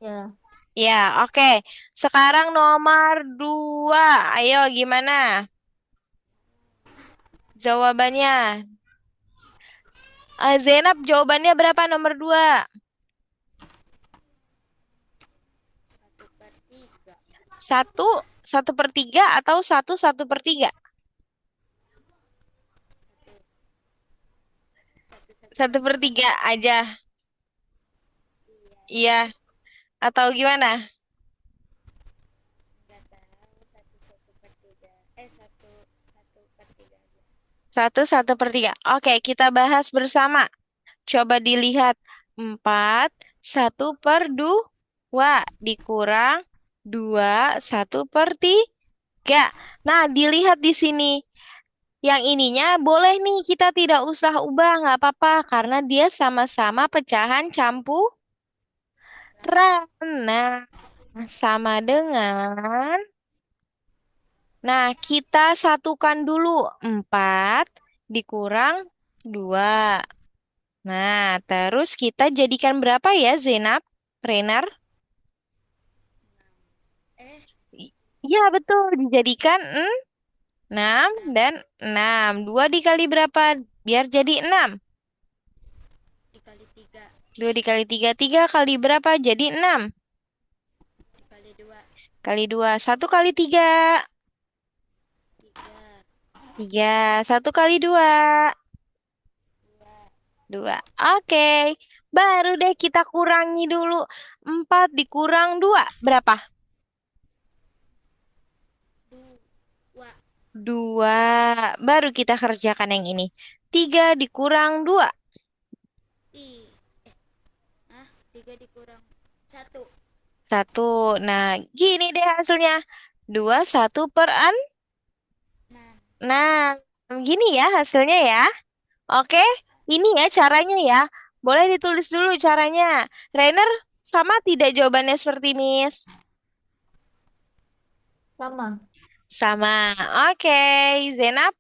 Ya. Ya, oke. Sekarang nomor 2. Ayo, gimana jawabannya? Zainab jawabannya berapa nomor 2? 1/3. Satu, 1/3 atau 1/1/3? 1. 1/1/3. 1/3 aja. Iya. Iya. Atau gimana? Nggak tahu. Satu per tiga. Satu satu per tiga aja. Satu per tiga. Oke, kita bahas bersama. Coba dilihat. Empat, satu per dua. Dikurang dua, satu per tiga. Nah, dilihat di sini. Yang ininya boleh nih kita tidak usah ubah, nggak apa-apa. Karena dia sama-sama pecahan campuran. Nah, sama dengan... Nah, kita satukan dulu. 4 dikurang 2. Nah, terus kita jadikan berapa ya, Zainab? Renar? Eh, Iya, betul. Dijadikan 6 enam dan 6. 2 dikali berapa? Biar jadi 6. dikali tiga 2 dikali 3. 3 kali berapa? Jadi 6. dikali dua Kali 2. 1 kali 3. tiga 3. 1 kali 2. dua 2. Oke. Baru deh kita kurangi dulu. 4 dikurang 2. Berapa? dua 2. Baru kita kerjakan yang ini. 3 dikurang 2. i tiga dikurang satu 1. Nah, gini deh hasilnya. 2, 1 per enam 6. Gini ya hasilnya ya. Oke, ini ya caranya ya. Boleh ditulis dulu caranya. Rainer, sama tidak jawabannya seperti Miss? Sama. Sama. Oke, Zenab,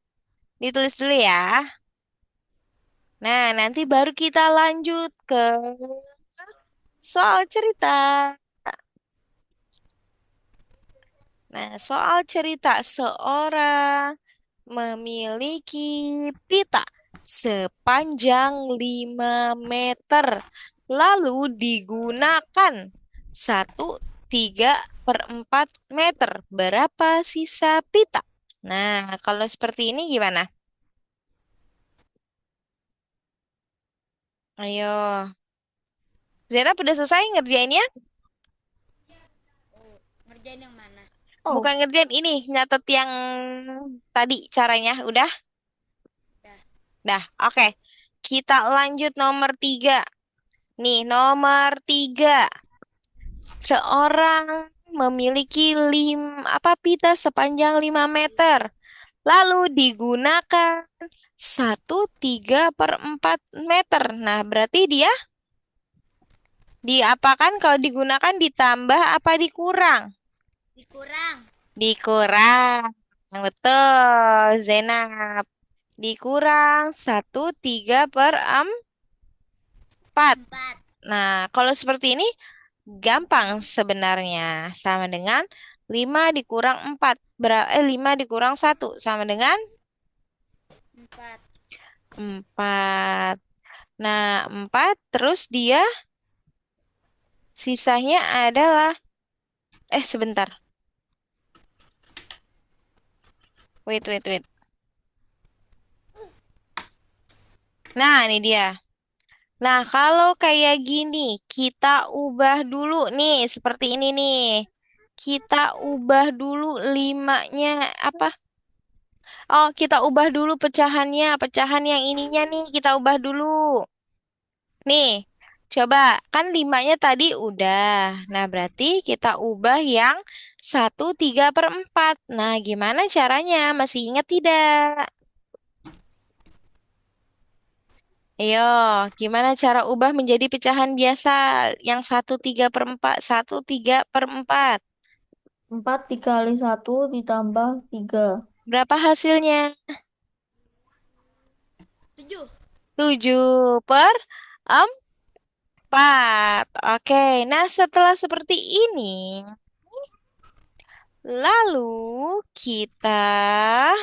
ditulis dulu ya. Nah, nanti baru kita lanjut ke soal cerita. Nah, soal cerita seorang memiliki pita sepanjang 5 meter. Lalu digunakan 1/3/4 meter. Berapa sisa pita? Nah, kalau seperti ini gimana? Ayo. Zena udah selesai ngerjainnya? oh ngerjain yang mana Oh, Bukan ngerjain ini, nyatet yang tadi caranya. Udah? dah Dah, oke. Kita lanjut nomor 3. Nih, nomor 3. Seorang memiliki pita sepanjang 5 meter. Lalu digunakan 1/3/4 meter. Nah, berarti dia diapakan kalau digunakan ditambah apa dikurang? dikurang Dikurang. Betul, Zainab. Dikurang 1/3/4. empat Nah, kalau seperti ini gampang sebenarnya. Sama dengan 5 dikurang 4. 5 dikurang 1 sama dengan empat 4. Nah, 4 terus dia sisanya adalah sebentar. Wait. Nah, ini dia. Nah, kalau kayak gini, kita ubah dulu nih, seperti ini nih. Kita ubah dulu limanya, apa? Oh, kita ubah dulu pecahannya. Pecahan yang ininya nih, kita ubah dulu. Nih, coba. Kan limanya tadi udah. Nah, berarti kita ubah yang 1/3/4. Nah, gimana caranya? Masih ingat tidak? Ayo, gimana cara ubah menjadi pecahan biasa yang 1/3/4, 1/3/4? 4 dikali 1 ditambah 3. Berapa hasilnya? tujuh 7/4. Oke, nah setelah seperti ini, lalu kita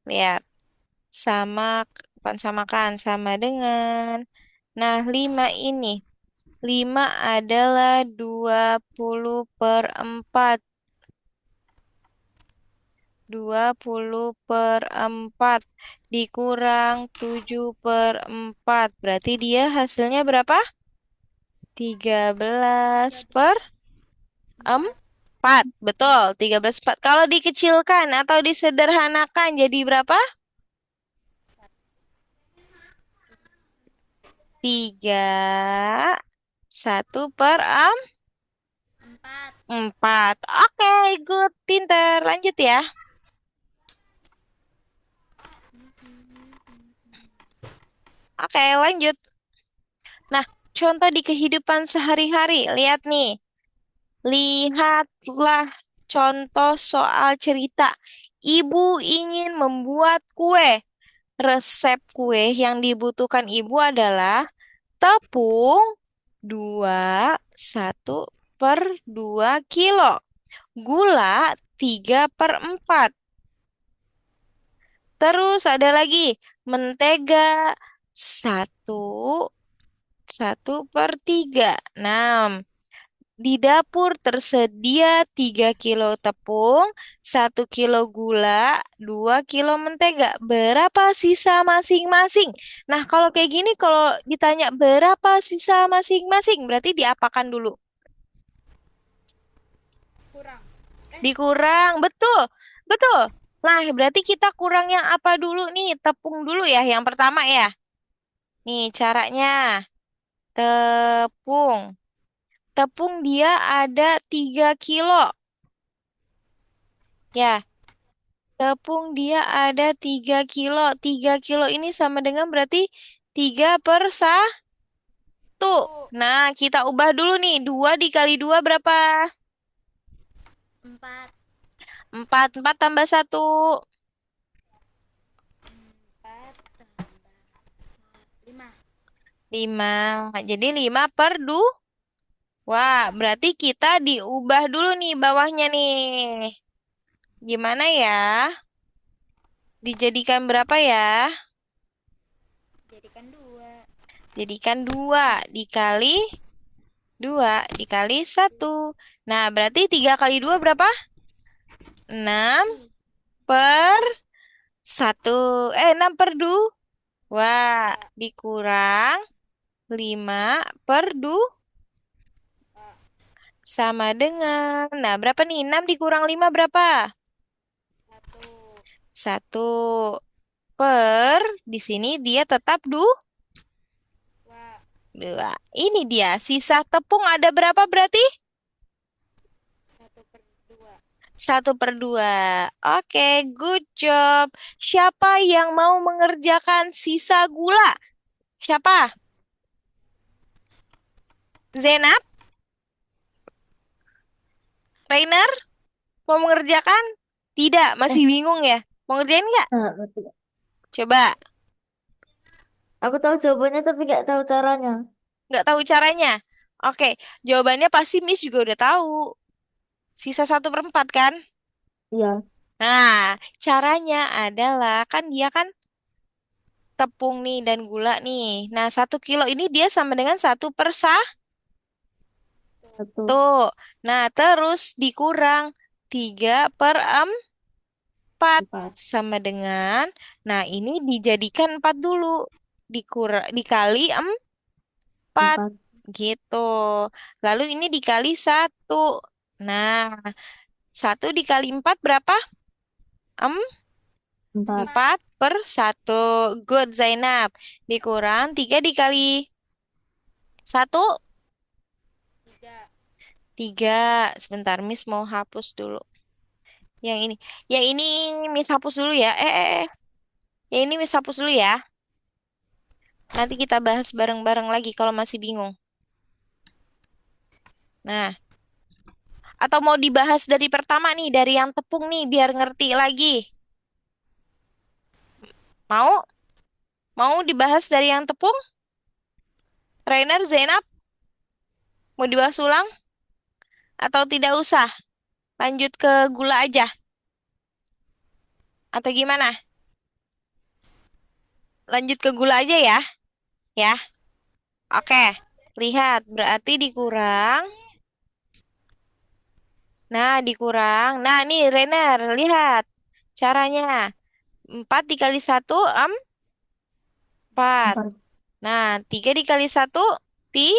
lihat sama, bukan samakan, sama dengan, nah 5 ini. 5 adalah 20/4. 20/4 dikurang 7/4. Berarti dia hasilnya berapa? 13 tiga per belas Empat. 4. Betul, 13/4. Kalau dikecilkan atau disederhanakan jadi berapa? 3/1/4. Empat. 4. Oke, good, pinter. Lanjut ya. Oke, lanjut. Nah, contoh di kehidupan sehari-hari. Lihat nih. Lihatlah contoh soal cerita. Ibu ingin membuat kue. Resep kue yang dibutuhkan ibu adalah tepung 1/2 kilo. Gula 3/4. Terus ada lagi mentega satu 1/3. Nah, di dapur tersedia 3 kilo tepung, 1 kilo gula, 2 kilo mentega. Berapa sisa masing-masing? Nah, kalau kayak gini, kalau ditanya berapa sisa masing-masing, berarti diapakan dulu? Kurang. Dikurang, betul, betul. Nah, berarti kita kurang yang apa dulu nih? Tepung dulu ya, yang pertama ya. Nih, caranya. Tepung. Tepung dia ada 3 kilo. Ya, tepung dia ada 3 kilo. 3 kilo ini sama dengan berarti 3/1. Tuh. Nah, kita ubah dulu nih. 2 dikali 2 berapa? Empat. 4. 4 tambah 1. Empat tambah 5. 5. Jadi 5/2. Wah, berarti kita diubah dulu nih bawahnya nih. Gimana ya? Dijadikan berapa ya? Jadikan 2. Jadikan 2 dikali 2 dikali 1. Nah, berarti 3 kali 2 berapa? 6 per 1. 6/2. Wah, dikurang 5/2 sama dengan. Nah, berapa nih? 6 dikurang 5 berapa? Satu. 1 per. Di sini dia tetap 2. Dua. Ini dia. Sisa tepung ada berapa berarti? 1/2. 1/2. Oke, good job. Siapa yang mau mengerjakan sisa gula? Siapa? Zenab? Rainer? Mau mengerjakan? Tidak, Eh, masih bingung ya. Mau ngerjain nggak? ngerti. Coba. Aku tahu jawabannya tapi nggak tahu caranya. Nggak tahu caranya. Oke, jawabannya pasti Miss juga udah tahu. Sisa 1/4 kan? Iya, Nah, caranya adalah kan dia kan tepung nih dan gula nih. Nah, 1 kilo ini dia sama dengan 1/1. satu, Tuh. Nah, terus dikurang 3/4 empat, sama dengan, nah ini dijadikan 4 dulu. Dikali 4 empat, gitu. Lalu ini dikali 1. Nah, 1 dikali 4 berapa? empat, 4/1. Good, Zainab. Dikurang 3 dikali 1. 3. 3. Sebentar, Miss mau hapus dulu. Yang ini. Yang ini Miss hapus dulu ya. Yang ini Miss hapus dulu ya. Nanti kita bahas bareng-bareng lagi kalau masih bingung. Nah, atau mau dibahas dari pertama nih, dari yang tepung nih, biar ngerti lagi. Mau? Mau dibahas dari yang tepung? Rainer, Zainab, mau dibahas ulang? Atau tidak usah? Lanjut ke gula aja? Atau gimana? Lanjut ke gula aja ya? Ya, oke. Lihat, berarti dikurang. Nah, dikurang. Nah, nih Rainer, lihat caranya. 4 dikali 1, 4. empat, Nah, 3 dikali 1, ti,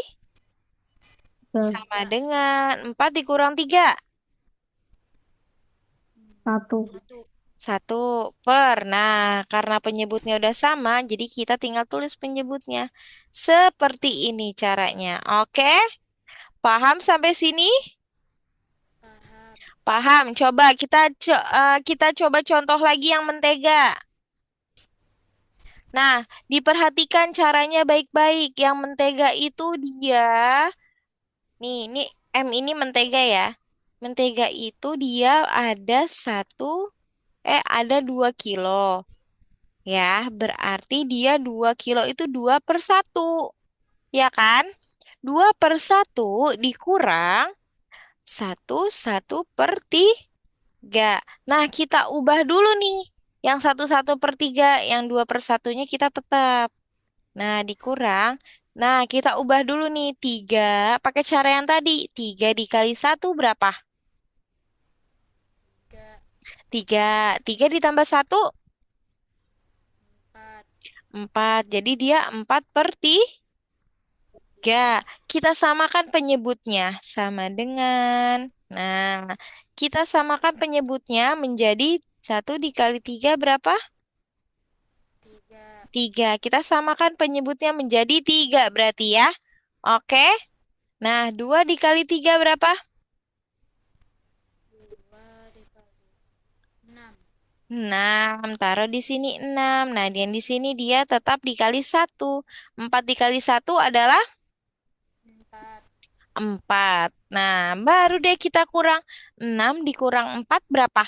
Oke. Sama dengan 4 dikurang 3. Satu. Satu. 1 per. Nah, karena penyebutnya udah sama, jadi kita tinggal tulis penyebutnya. Seperti ini caranya. Oke? Paham sampai sini? Paham. Paham. Coba kita coba contoh lagi yang mentega. Nah, diperhatikan caranya baik-baik. Yang mentega itu dia, ini M ini mentega ya. Mentega itu dia ada 2 kilo. Ya, berarti dia 2 kilo itu 2/1. Ya kan? 2/1 dikurang 1/1/3. Nah, kita ubah dulu nih. Yang 1/1/3, yang 2/1-nya kita tetap. Nah, dikurang. Nah, kita ubah dulu nih. 3, pakai cara yang tadi. 3 dikali 1 berapa? Tiga. 3. 3 ditambah 1, Empat. 4. Jadi dia 4/3. Kita samakan penyebutnya. Sama dengan. Nah, kita samakan penyebutnya menjadi 1 dikali 3 berapa? Tiga. 3. Kita samakan penyebutnya menjadi 3 berarti ya. Oke. Nah, 2 dikali 3 berapa? Dua dikali 6. 6. Taruh di sini 6. Nah, yang di sini dia tetap dikali 1. 4 dikali 1 adalah Empat. 4. Nah, baru deh kita kurang. 6 dikurang 4 berapa?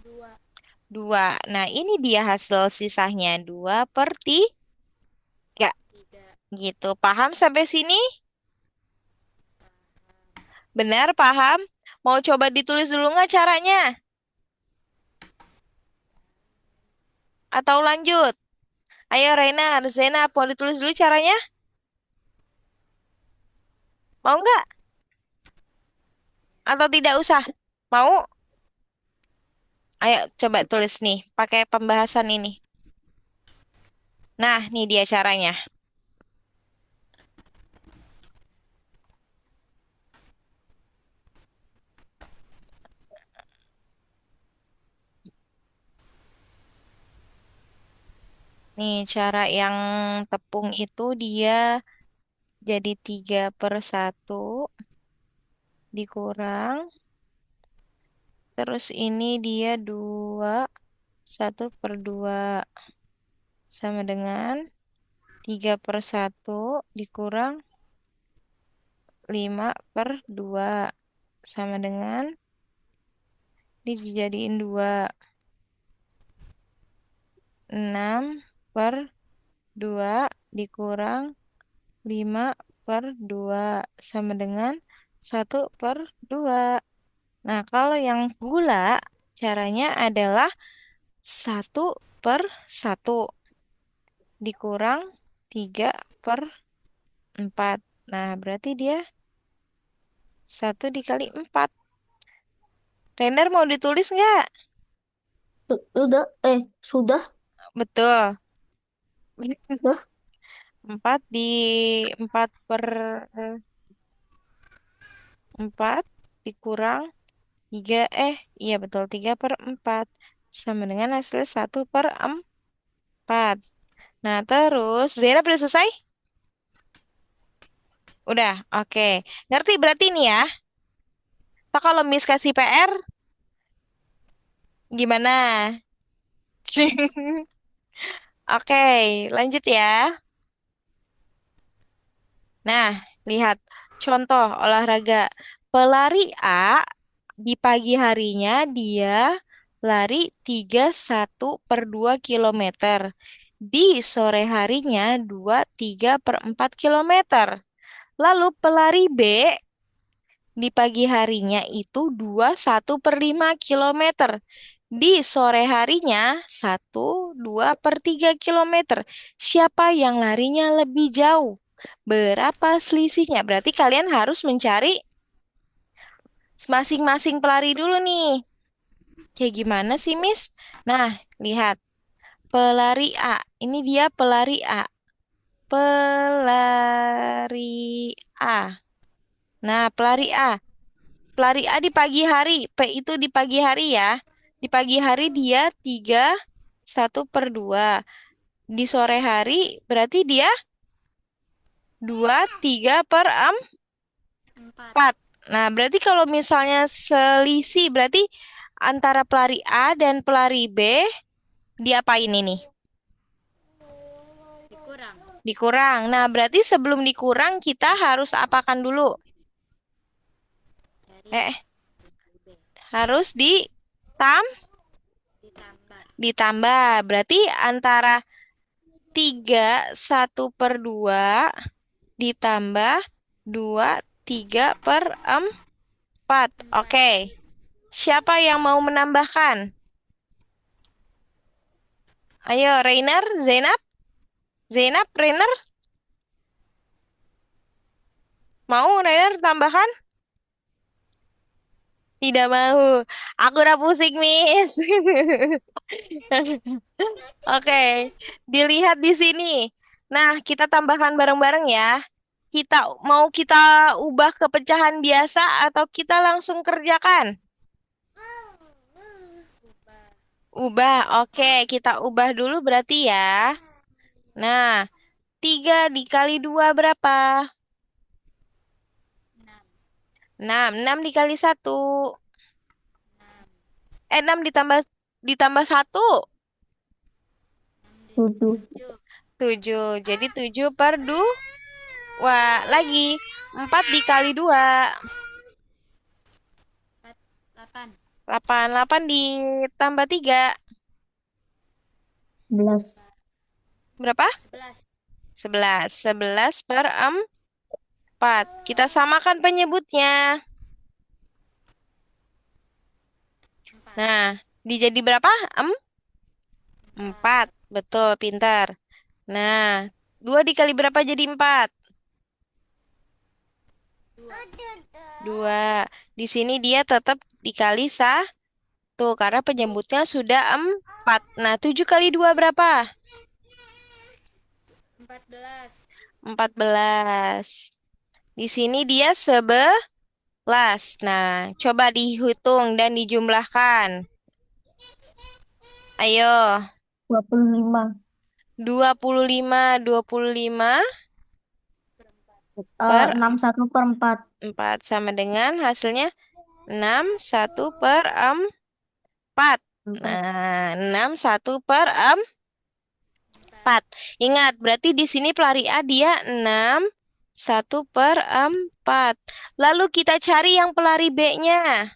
Dua. 2. Nah, ini dia hasil sisanya. 2/3. Tiga. Gitu. Paham sampai sini? Paham. Benar, paham? Mau coba ditulis dulu nggak caranya? Atau lanjut? Ayo, Reina, Zena, mau ditulis dulu caranya? Mau nggak? Atau tidak usah? Mau? Ayo, coba tulis nih, pakai pembahasan ini. Nah, nih dia caranya. Nih, cara yang tepung itu dia jadi 3/1 dikurang. Terus ini dia 1/2 sama dengan 3/1 dikurang 5/2 sama dengan dijadiin 2. 6/2 dikurang 5/2 sama dengan 1/2. Nah, kalau yang gula, caranya adalah 1/1 dikurang 3/4. Nah, berarti dia 1 dikali 4. Render mau ditulis nggak? Sudah, sudah, Betul. sudah. 4 di 4/4 dikurang 3, iya betul, 3/4 sama dengan hasil 1/4. Nah, terus Zainab udah selesai? Udah, oke. Ngerti berarti nih ya? Tak kalau Miss kasih PR, gimana? Oke, lanjut ya. Nah, lihat contoh olahraga. Pelari A di pagi harinya dia lari 31/2 kilometer. Di sore harinya 23/4 kilometer. Lalu pelari B di pagi harinya itu 21/5 kilometer. Di sore harinya 2/3 kilometer. Siapa yang larinya lebih jauh? Berapa selisihnya? Berarti kalian harus mencari masing-masing pelari dulu nih. Kayak gimana sih, Miss? Nah, lihat. Pelari A. Ini dia pelari A. pelari A. Nah, pelari A. Pelari A di pagi hari. P itu di pagi hari ya. Di pagi hari dia 3/1/2. Di sore hari berarti dia 4. 2/3/4. Nah, berarti kalau misalnya selisih berarti antara pelari A dan pelari B diapain ini? Dikurang. Dikurang. Nah, berarti sebelum dikurang kita harus apakan dulu? Dari Eh, B. harus Ditambah. ditambah. Berarti antara 3/1/2 ditambah 2/3/4. 4. Oke. Siapa yang mau menambahkan? Ayo, Rainer, Zainab, Zainab, Rainer, mau Rainer tambahkan? Tidak mau. Aku udah pusing, Miss. Oke, dilihat di sini. Nah, kita tambahkan bareng-bareng ya. Kita ubah ke pecahan biasa atau kita langsung kerjakan? Ubah. Ubah, oke, kita ubah dulu berarti ya. Nah, 3 dikali 2 berapa? 6. 6. 6 dikali 1. 6. 6 ditambah 1. 7. 7. 7. Jadi 7/2. Wah, lagi. 4 dikali 2. 8. 8. 8 ditambah 3. 11. Berapa? 11. 11. 11/4. Kita samakan penyebutnya. 4. Nah, dijadi berapa? 4. Betul, pintar. Nah, 2 dikali berapa jadi 4? 2. 2. Di sini dia tetap dikali 1 karena penyebutnya sudah 4. Nah, 7 kali 2 berapa? 14. 14. Di sini dia 11. Nah, coba dihitung dan dijumlahkan. Ayo, 25. 25 per 61/4. 4 sama dengan hasilnya 61/4. 4. Nah, 61/4. 4. Ingat, berarti di sini pelari A dia 61/4. Lalu kita cari yang pelari B-nya.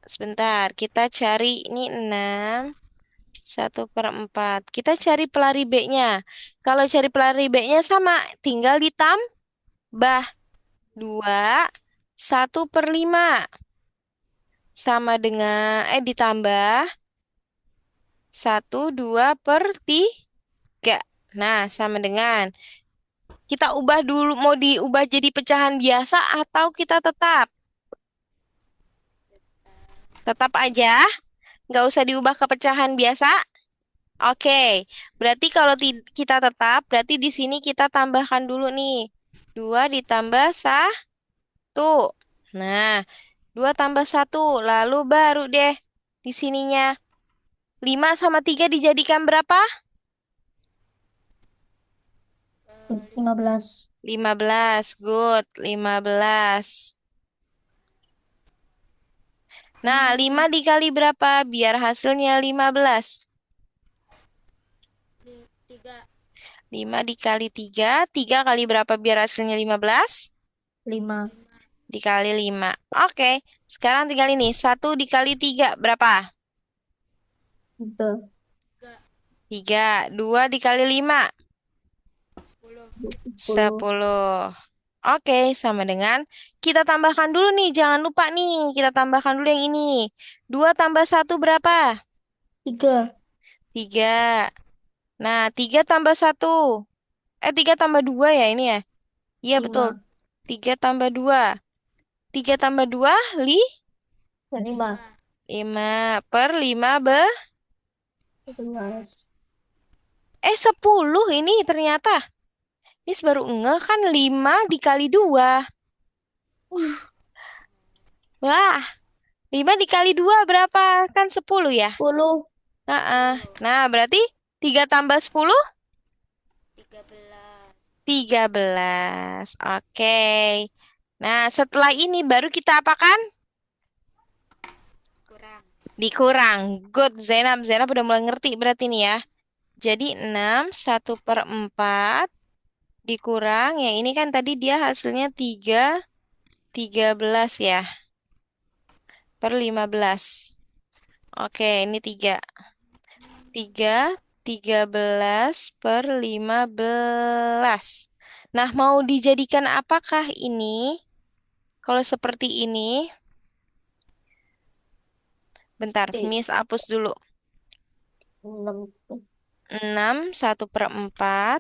Sebentar, kita cari ini 6/1/4. Kita cari pelari B-nya. Kalau cari pelari B-nya sama, tinggal ditambah 2/1/5. Sama dengan, ditambah 1/2/3. Nah, sama dengan. Kita ubah dulu, mau diubah jadi pecahan biasa atau kita tetap? Tetap aja, nggak usah diubah ke pecahan biasa. Oke, berarti kalau kita tetap, berarti di sini kita tambahkan dulu nih. 2 ditambah 1. Nah, 2 tambah 1, lalu baru deh di sininya. 5 sama 3 dijadikan berapa? 15. 15, good, 15. Nah, 5 dikali berapa? Biar hasilnya 15. 3. 5 dikali 3. 3 kali berapa biar hasilnya 15? 5. Dikali 5. Oke, sekarang tinggal ini. 1 dikali 3 berapa? Itu. 3. 2 dikali 5. 10. 10. 10. Oke, sama dengan kita tambahkan dulu nih. Jangan lupa nih, kita tambahkan dulu yang ini. 2 tambah 1 berapa? 3. 3. Nah, 3 tambah 1. 3 tambah 2 ya ini ya? Iya, betul. 5. 3 tambah 2. 3 tambah 2, 5. 5 per 5 11. 10 ini ternyata. Ini baru ngeh kan 5 dikali 2. Wah, 5 dikali 2 berapa? Kan 10 ya? 10. Nah, 10. nah berarti 3 tambah 10, 13. 13. Oke. Nah, setelah ini baru kita apakan? Kurang. Dikurang. Good, Zainab. Zainab udah mulai ngerti berarti nih ya. Jadi 6, 1/4 dikurang. Yang ini kan tadi dia hasilnya 13 ya. Per 15. Oke, ini 3. 13 Nah, mau dijadikan apakah ini? Kalau seperti ini, bentar, Eh, Miss hapus dulu. 6. 6, 1/4.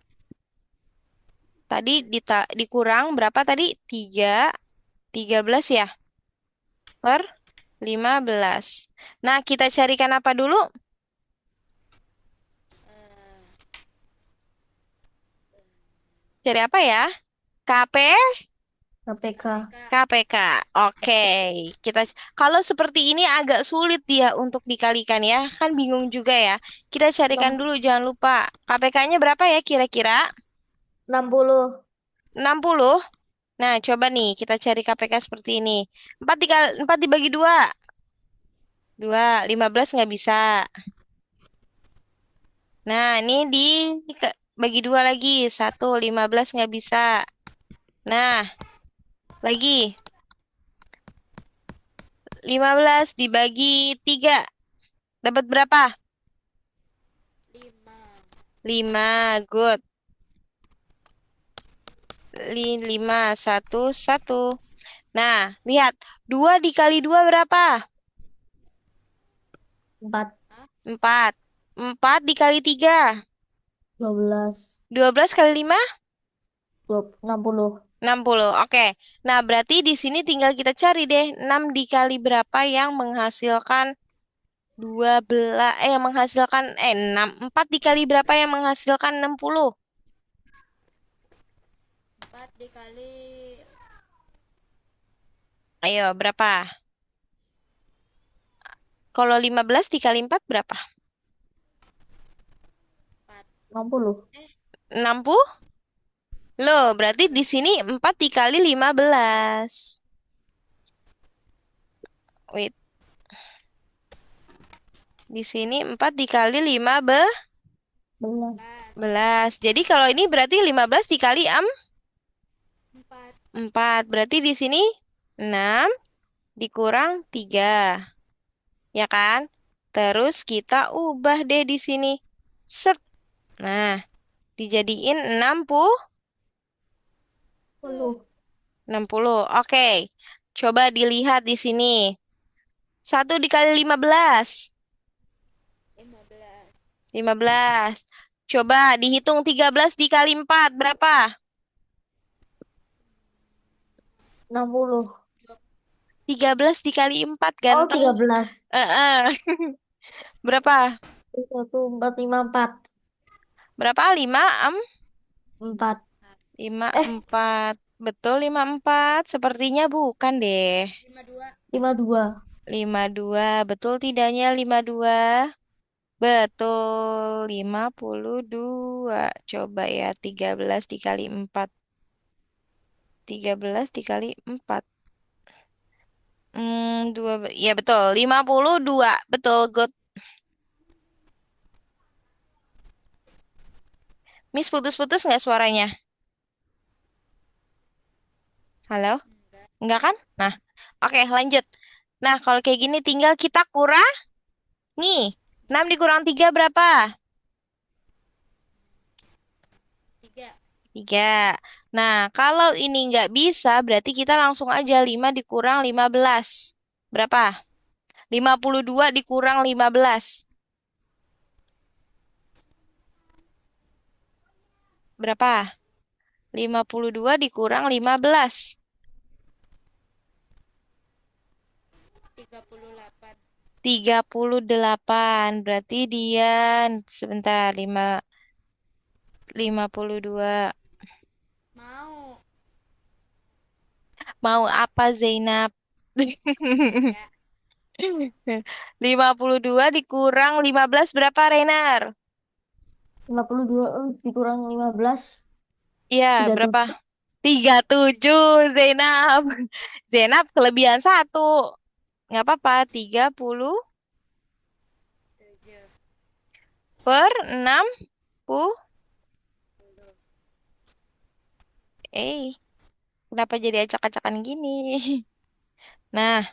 Tadi dikurang berapa tadi? 13 ya? Per 15. Nah, kita carikan apa dulu? Eh, Cari apa ya? KP? KPK. KPK. KPK. Oke, kita kalau seperti ini agak sulit dia untuk dikalikan ya. Kan bingung juga ya. Kita carikan 6, dulu jangan lupa. KPK-nya berapa ya kira-kira? 60. 60. Nah, coba nih kita cari KPK seperti ini. 4 dibagi 2. 15 nggak bisa. Nah, ini bagi 2 lagi. 15 nggak bisa. Nah, lagi 15 dibagi 3. Dapat berapa? 5. 5. Good. 5, 1, 1. Nah, lihat. 2 dikali 2 berapa? 4. 4. 4 dikali 3. 12. 12 kali 5? 60. 60. Oke. Nah, berarti di sini tinggal kita cari deh. 6 dikali berapa yang menghasilkan 12. Yang menghasilkan 6. 4 dikali berapa yang menghasilkan 60? 4 dikali Ayo, berapa? Kalau 15 dikali 4 berapa? 4. 60. 60? Loh, berarti di sini 4 dikali 15. Wait, di sini 4 dikali 11. 15. Jadi kalau ini berarti 15 dikali 4. 4. Berarti di sini 6 dikurang 3. Ya kan? Terus kita ubah deh di sini. Set. Nah, dijadiin 60. 10. 60. Oke. Coba dilihat di sini. 1 dikali 15. 15. 15. Coba dihitung 13 dikali 4. Berapa? 60. 13 dikali 4 Oh, ganteng. 13. Berapa? 1454. Berapa? 5, 4. 5, Eh, 4. Betul 5, 4. Sepertinya bukan deh. 52. 52. 52. Betul tidaknya 52? Betul 52. Coba ya 13 dikali 4. 13 dikali 4. 2. Ya betul 52. Betul good. Miss putus-putus nggak suaranya? Halo? Enggak. Enggak kan? Nah, oke lanjut. Nah, kalau kayak gini tinggal kita kurangi. 6 dikurang 3 berapa? 3. 3. Nah, kalau ini nggak bisa, berarti kita langsung aja 5 dikurang 15. Berapa? 52 dikurang 15. Berapa? 52 dikurang 15. 38. 38. Berarti dia, sebentar, 5. 52. Mau. Mau apa Zainab? Ya. 52 dikurang 15 berapa, Renar? 52 dikurang 15, Iya, berapa? 37. 37, Zainab. Zainab kelebihan satu. Nggak apa-apa, 30 7. per 60. 10. Eh, kenapa jadi acak-acakan gini? Nah,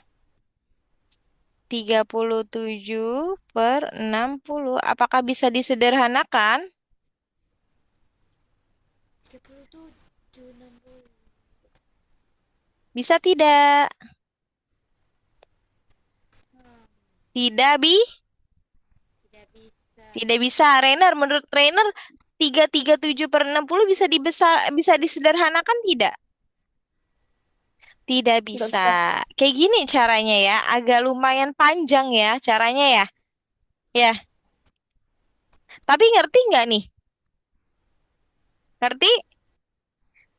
37 per 60. Apakah bisa disederhanakan? 37, 60. Bisa tidak? Hmm, Tidak, Bi? tidak bisa. Tidak bisa. Rainer, menurut Rainer, 337 per 60 bisa disederhanakan tidak? Tidak Enggak bisa. bisa. Kayak gini caranya ya. Agak lumayan panjang ya caranya ya. Ya, tapi ngerti nggak nih? Ngerti?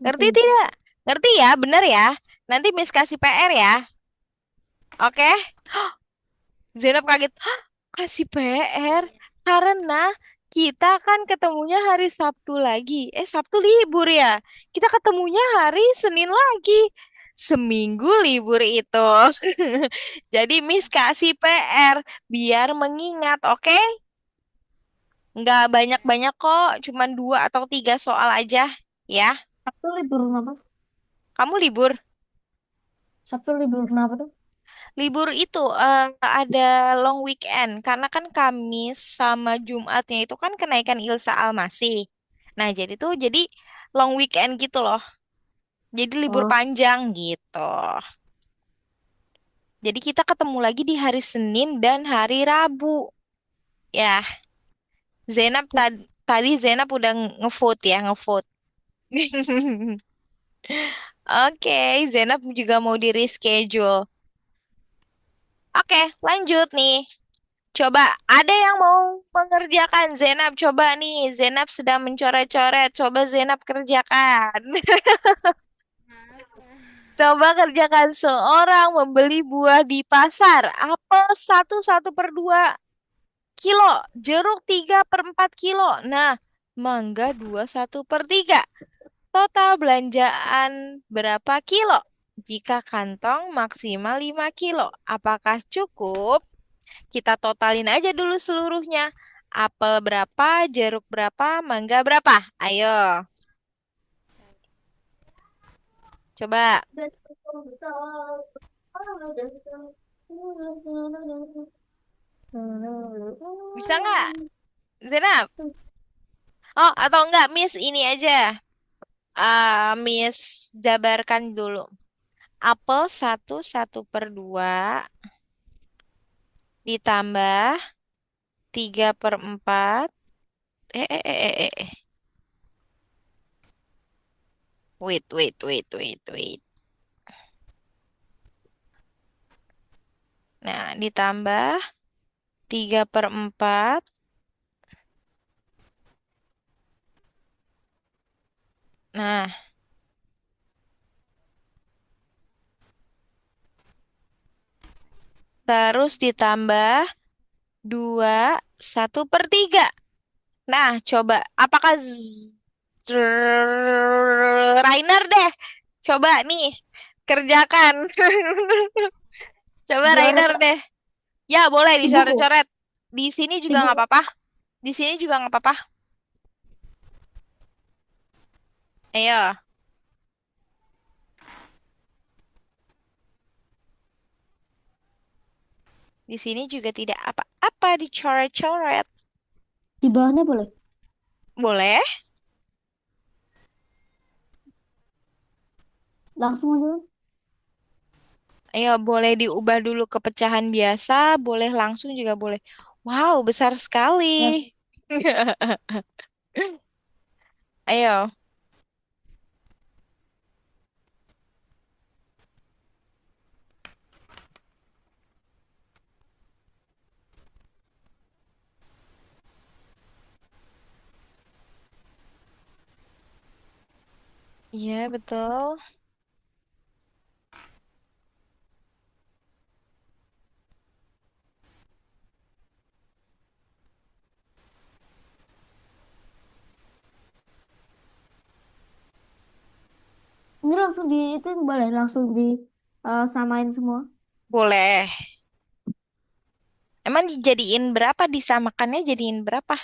Ngerti Ngerti. tidak? Ngerti ya, bener ya. Nanti Miss kasih PR ya. Oke? Zainab kaget. "Hah, kasih PR? Iya. Karena kita kan ketemunya hari Sabtu lagi. Sabtu libur ya. Kita ketemunya hari Senin lagi. Seminggu libur itu. Jadi Miss kasih PR biar mengingat, oke? Nggak Iya. banyak-banyak kok, cuman 2 atau 3 soal aja. Ya, Sabtu libur apa? kamu libur. Sabtu libur kenapa tuh? Libur itu ada long weekend karena kan Kamis sama Jumatnya itu kan kenaikan Ilsa Almasih. Nah, jadi long weekend gitu loh. Jadi libur Oh, panjang gitu. Jadi kita ketemu lagi di hari Senin dan hari Rabu. Ya, tadi Zainab udah ngevote ya, ngevote. Oke, Zainab juga mau di reschedule. Oke, lanjut nih. Coba, ada yang mau mengerjakan Zenab? Coba nih, Zenab sedang mencoret-coret. Coba Zenab kerjakan. Apa? Coba kerjakan seorang membeli buah di pasar. Apel satu per 2 kilo. Jeruk 3/4 kilo. Nah, mangga 2/1/3. Total belanjaan berapa kilo? Jika kantong maksimal 5 kilo. Apakah cukup? Kita totalin aja dulu seluruhnya. Apel berapa, jeruk berapa, mangga berapa? Ayo, coba. Bisa nggak, Zenab? Oh, atau enggak, Miss ini aja. Miss jabarkan dulu. Apel 1/1/2 ditambah 3/4. Wait. Nah, ditambah 3/4. Nah, terus ditambah 2/1/3. Nah, coba apakah Rainer deh? Coba nih kerjakan. Coba dicoret Rainer deh. Ya, boleh di buku, dicoret-coret. Di sini di juga nggak buku. apa-apa. Di sini juga nggak apa-apa. Ayo, di sini juga tidak apa-apa dicoret-coret. Di bawahnya boleh. Boleh? Langsung aja. Ayo, boleh diubah dulu ke pecahan biasa, boleh langsung juga boleh. Wow, besar sekali. Ya, Ayo. Iya, betul. Ini langsung di itu boleh langsung di samain semua. Boleh. Emang dijadiin berapa? Disamakannya jadiin berapa?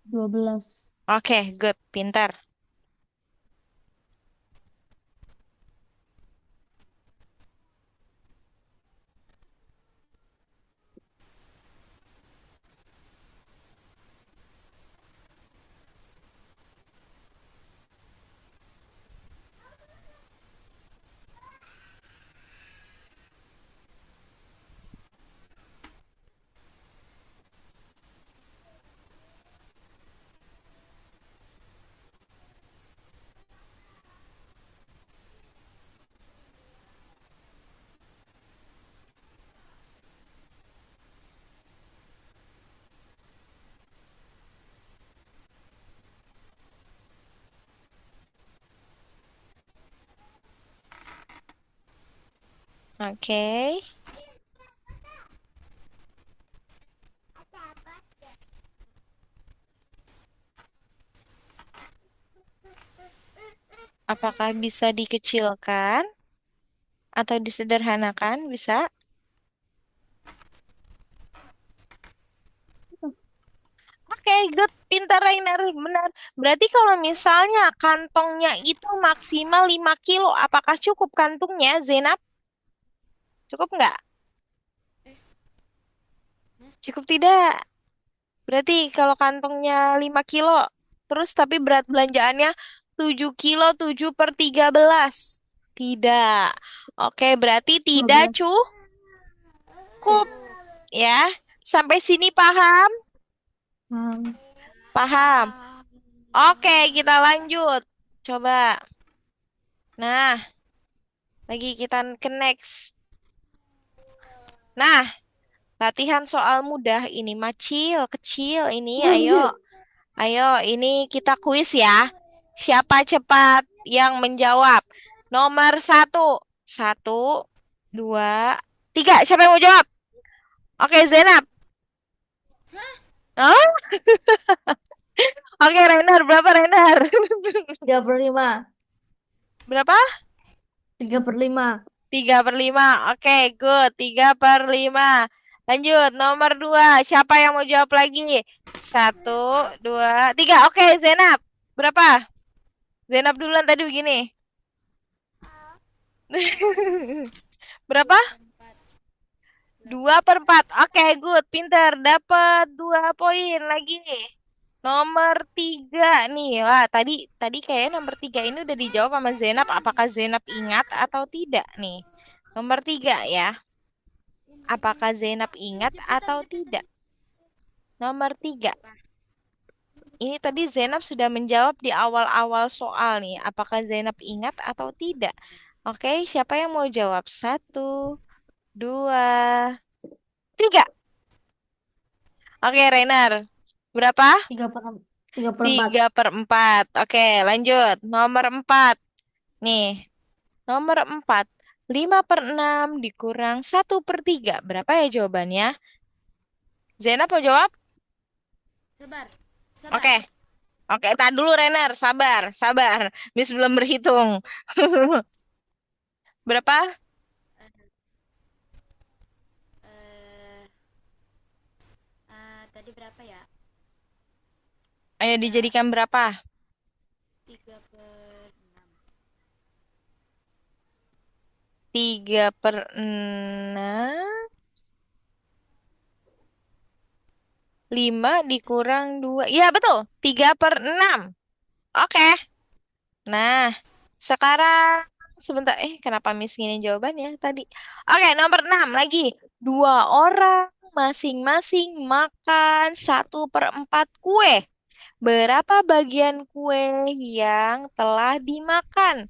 12. Oke, good. Pintar. Oke. Apakah bisa dikecilkan atau disederhanakan? Bisa. Oke, good. Pintar, Rainer. Benar. Berarti kalau misalnya kantongnya itu maksimal 5 kilo, apakah cukup kantungnya, Zainab? Cukup nggak? Cukup tidak. Berarti kalau kantongnya 5 kilo, terus tapi berat belanjaannya 7 kilo 7 per 13. Tidak. Oke, berarti tidak 12. cukup ya. Sampai sini paham? Hmm. Paham. Oke, kita lanjut. Coba. Nah, lagi kita ke next. Nah, latihan soal mudah ini macil, kecil ini. Ayo, ayo, ini kita kuis ya. Siapa cepat yang menjawab? Nomor satu. Satu, dua, tiga. Siapa yang mau jawab? Oke, Zainab. Oh, oke, Renhar. Berapa, Renhar? 3/5. Berapa? 3/5. 3/5. Oke, good. 3/5. Lanjut, nomor dua. Siapa yang mau jawab lagi? Satu, dua, tiga. Oke, Zainab. Berapa? Zainab duluan tadi begini. Berapa? 2/4. 2/4. Oke, good. Pinter. Dapat 2 poin lagi. Nomor tiga nih. Wah, tadi tadi kayaknya nomor tiga ini udah dijawab sama Zainab. Apakah Zainab ingat atau tidak nih? Nomor tiga ya. Apakah Zainab ingat atau tidak? Nomor tiga. Ini tadi Zainab sudah menjawab di awal-awal soal nih. Apakah Zainab ingat atau tidak? Oke, siapa yang mau jawab? Satu, dua, tiga. Oke, Reiner. Berapa? 3/4. 3/4. Oke, lanjut. Nomor 4. Nih, nomor 4. 5/6 dikurang 1/3. Berapa ya jawabannya? Zainab mau jawab? Sabar. Sabar. Oke. Oke, tahan dulu Renner. Sabar, sabar. Miss belum berhitung. Berapa? Eh, tadi berapa ya? Ayo Tiga, dijadikan berapa? 3/6. 3/6. 5 dikurang 2. Iya, betul. 3/6. Oke. Nah, sekarang sebentar. Kenapa Miss ngini jawabannya tadi? Oke, nomor 6 lagi. Dua orang masing-masing makan 1/4 kue. Berapa bagian kue yang telah dimakan?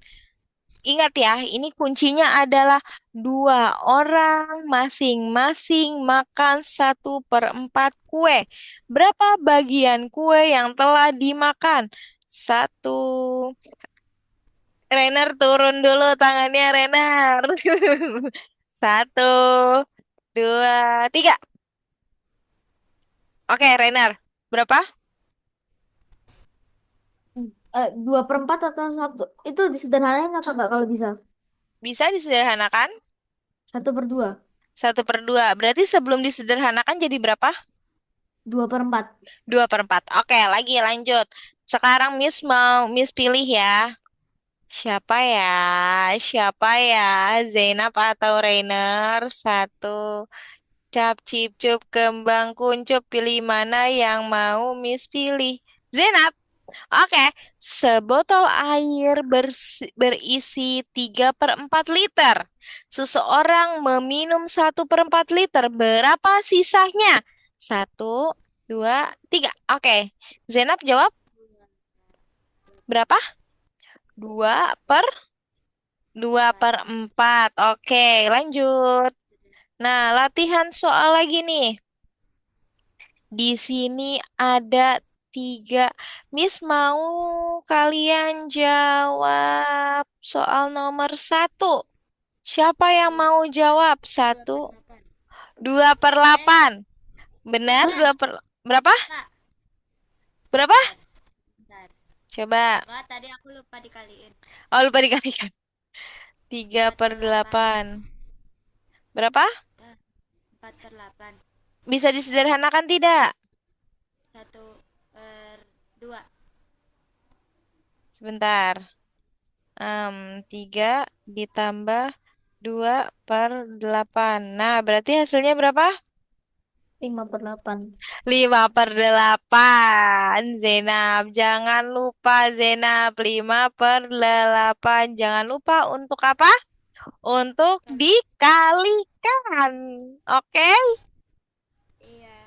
Ingat ya, ini kuncinya adalah dua orang masing-masing makan 1/4 kue. Berapa bagian kue yang telah dimakan? Satu, Rainer turun dulu tangannya, Rainer. Satu, dua, tiga. Oke, Rainer. Berapa? 2/4 atau satu? Itu disederhanain apa nggak kalau bisa? Bisa disederhanakan? 1/2. 1/2. Berarti sebelum disederhanakan jadi berapa? 2/4. 2/4. Oke, lagi lanjut. Sekarang Miss pilih ya. Siapa ya? Siapa ya? Zainab atau Rainer? Satu. Cap, cip, cup, kembang, kuncup. Pilih mana yang mau Miss pilih. Zainab. Oke. Sebotol air berisi 3/4 liter. Seseorang meminum 1/4 liter. Berapa sisanya? Satu, dua, tiga. Oke. Zainab jawab dua berapa? Dua per 4. Oke, lanjut. Nah, latihan soal lagi nih. Di sini ada tiga. Miss mau kalian jawab soal nomor 1. Siapa yang dua mau jawab? dua per 1, delapan 2/8. Benar? enggak Berapa? enggak Berapa? bentar bentar Coba. enggak tadi aku lupa dikaliin Oh, lupa dikalikan. tiga empat per per delapan delapan. Berapa? 4/8 Bisa disederhanakan tidak? 1/2 Sebentar. 3 ditambah 2/8. Nah, berarti hasilnya berapa? 5/8. 5/8. Zenab, jangan lupa Zenab. 5/8. Jangan lupa untuk apa? Untuk kali dikalikan. Oke? iya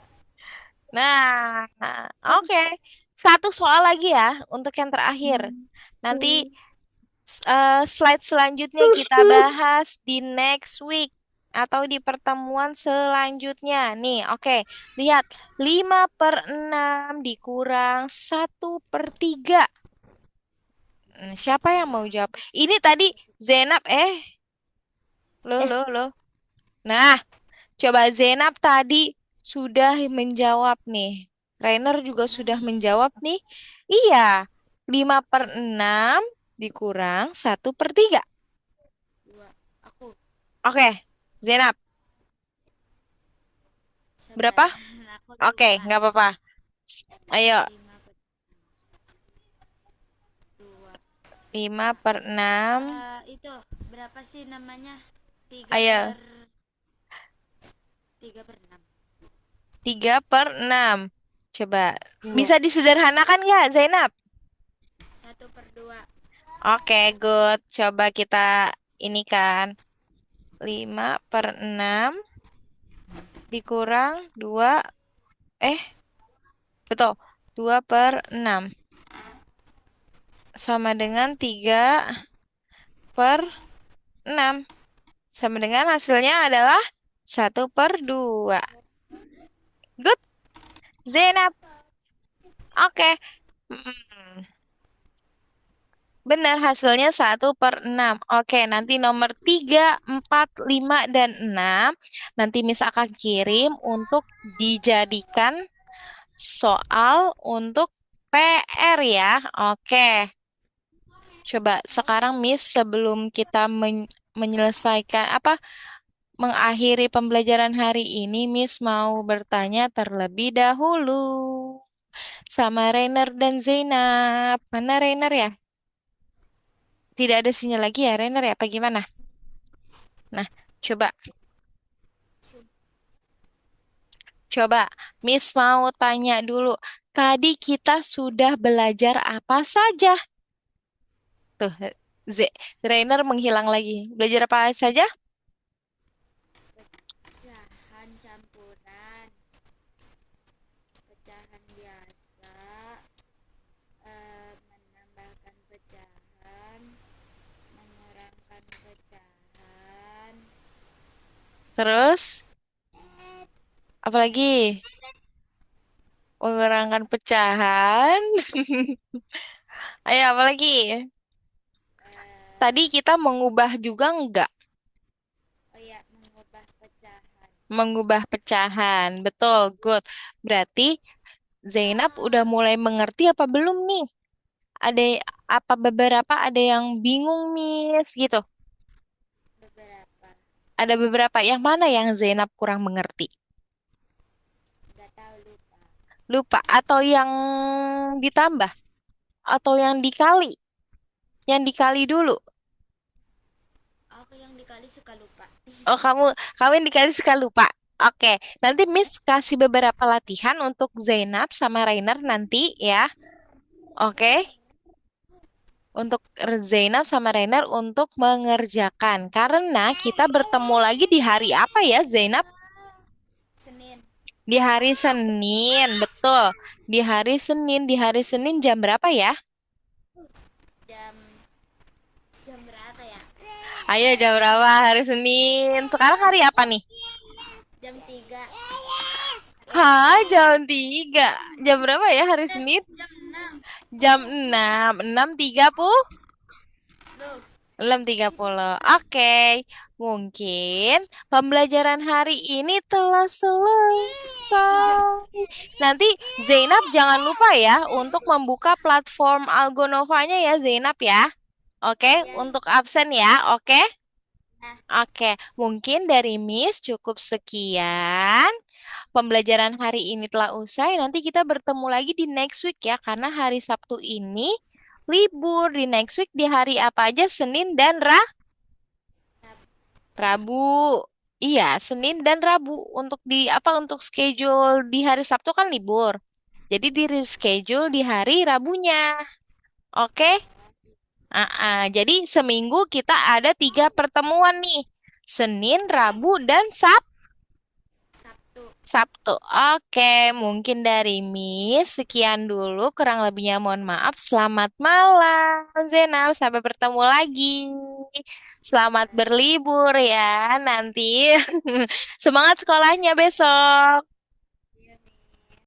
Nah, oke. Satu soal lagi ya untuk yang terakhir. Nanti Oke. slide selanjutnya kita bahas di next week atau di pertemuan selanjutnya. Nih, oke. Lihat, 5/6 dikurang 1/3. Siapa yang mau jawab? Ini tadi Zenab, Eh, lo. Nah, coba Zenab tadi sudah menjawab nih. Rainer juga sudah mana menjawab nih. Iya, 5/6 dikurang 1/3. dua aku Oke, Zainab, sebentar berapa? aku Oke, lupa nggak apa-apa. Ayo, 5/2 5/6. itu berapa sih namanya tiga Ayo, per 3/6 3/6. Coba, dua. bisa disederhanakan nggak, Zainab? 1/2 Oke, good. Coba kita ini kan. 5/6 dikurang 2. Eh, betul. 2/6. Sama dengan 3/6. Sama dengan hasilnya adalah 1/2. Good, Zainab. Oke. Mm, benar hasilnya 1/6. Oke, nanti nomor 3, 4, 5, dan 6. Nanti Miss akan kirim untuk dijadikan soal untuk PR ya. Oke. Coba sekarang Miss sebelum kita menyelesaikan mengakhiri pembelajaran hari ini, Miss mau bertanya terlebih dahulu sama Rainer dan Zainab. Mana Rainer ya? Tidak ada sinyal lagi ya Rainer ya? Apa gimana? Nah, coba, coba. Miss mau tanya dulu. Tadi kita sudah belajar apa saja? Tuh, Rainer menghilang lagi. Belajar apa saja? pecahan campuran pecahan biasa menambahkan pecahan mengurangkan pecahan Terus, apa lagi? Mengurangkan pecahan. Ayo, apa lagi? tadi kita mengubah juga enggak? Oh ya, mengubah pecahan. Mengubah pecahan. Betul, good. Berarti Zainab udah mulai mengerti apa belum nih? Ada apa beberapa ada yang bingung, Miss, gitu. Beberapa. Ada beberapa yang mana yang Zainab kurang mengerti? Nggak tahu, lupa. Lupa atau yang ditambah atau yang dikali? Yang dikali dulu. Aku yang dikali suka lupa. Oh, kamu yang dikali suka lupa. Oke, nanti Miss kasih beberapa latihan untuk Zainab sama Rainer nanti ya. Oke, untuk Zainab sama Rainer untuk mengerjakan. Karena kita bertemu lagi di hari apa ya, Zainab? Senin Di hari Senin, betul. Di hari Senin jam berapa ya? jam jam berapa ya? Ayo jam berapa hari Senin? Sekarang hari apa nih? Jam 3. Hah, jam 3. Jam berapa ya hari Senin? Jam 6. Jam 6, 6.30. Loh, 6.30. Oke, mungkin pembelajaran hari ini telah selesai. Nanti Zainab jangan lupa ya untuk membuka platform Algonovanya ya Zainab ya. Oke, ya. untuk absen ya. Oke. Nah, Oke, mungkin dari Miss cukup sekian. Pembelajaran hari ini telah usai. Nanti kita bertemu lagi di next week ya, karena hari Sabtu ini libur. Di next week di hari apa aja? Senin dan Rabu. Iya, Senin dan Rabu. Untuk di apa? Untuk schedule di hari Sabtu kan libur. Jadi di reschedule di hari Rabunya. Oke? Jadi seminggu kita ada 3 pertemuan nih. Senin, Rabu, dan Sabtu. Sabtu. Oke, mungkin dari Miss sekian dulu. Kurang lebihnya mohon maaf. Selamat malam, Zena. Sampai bertemu lagi. Selamat berlibur ya nanti. Semangat sekolahnya besok.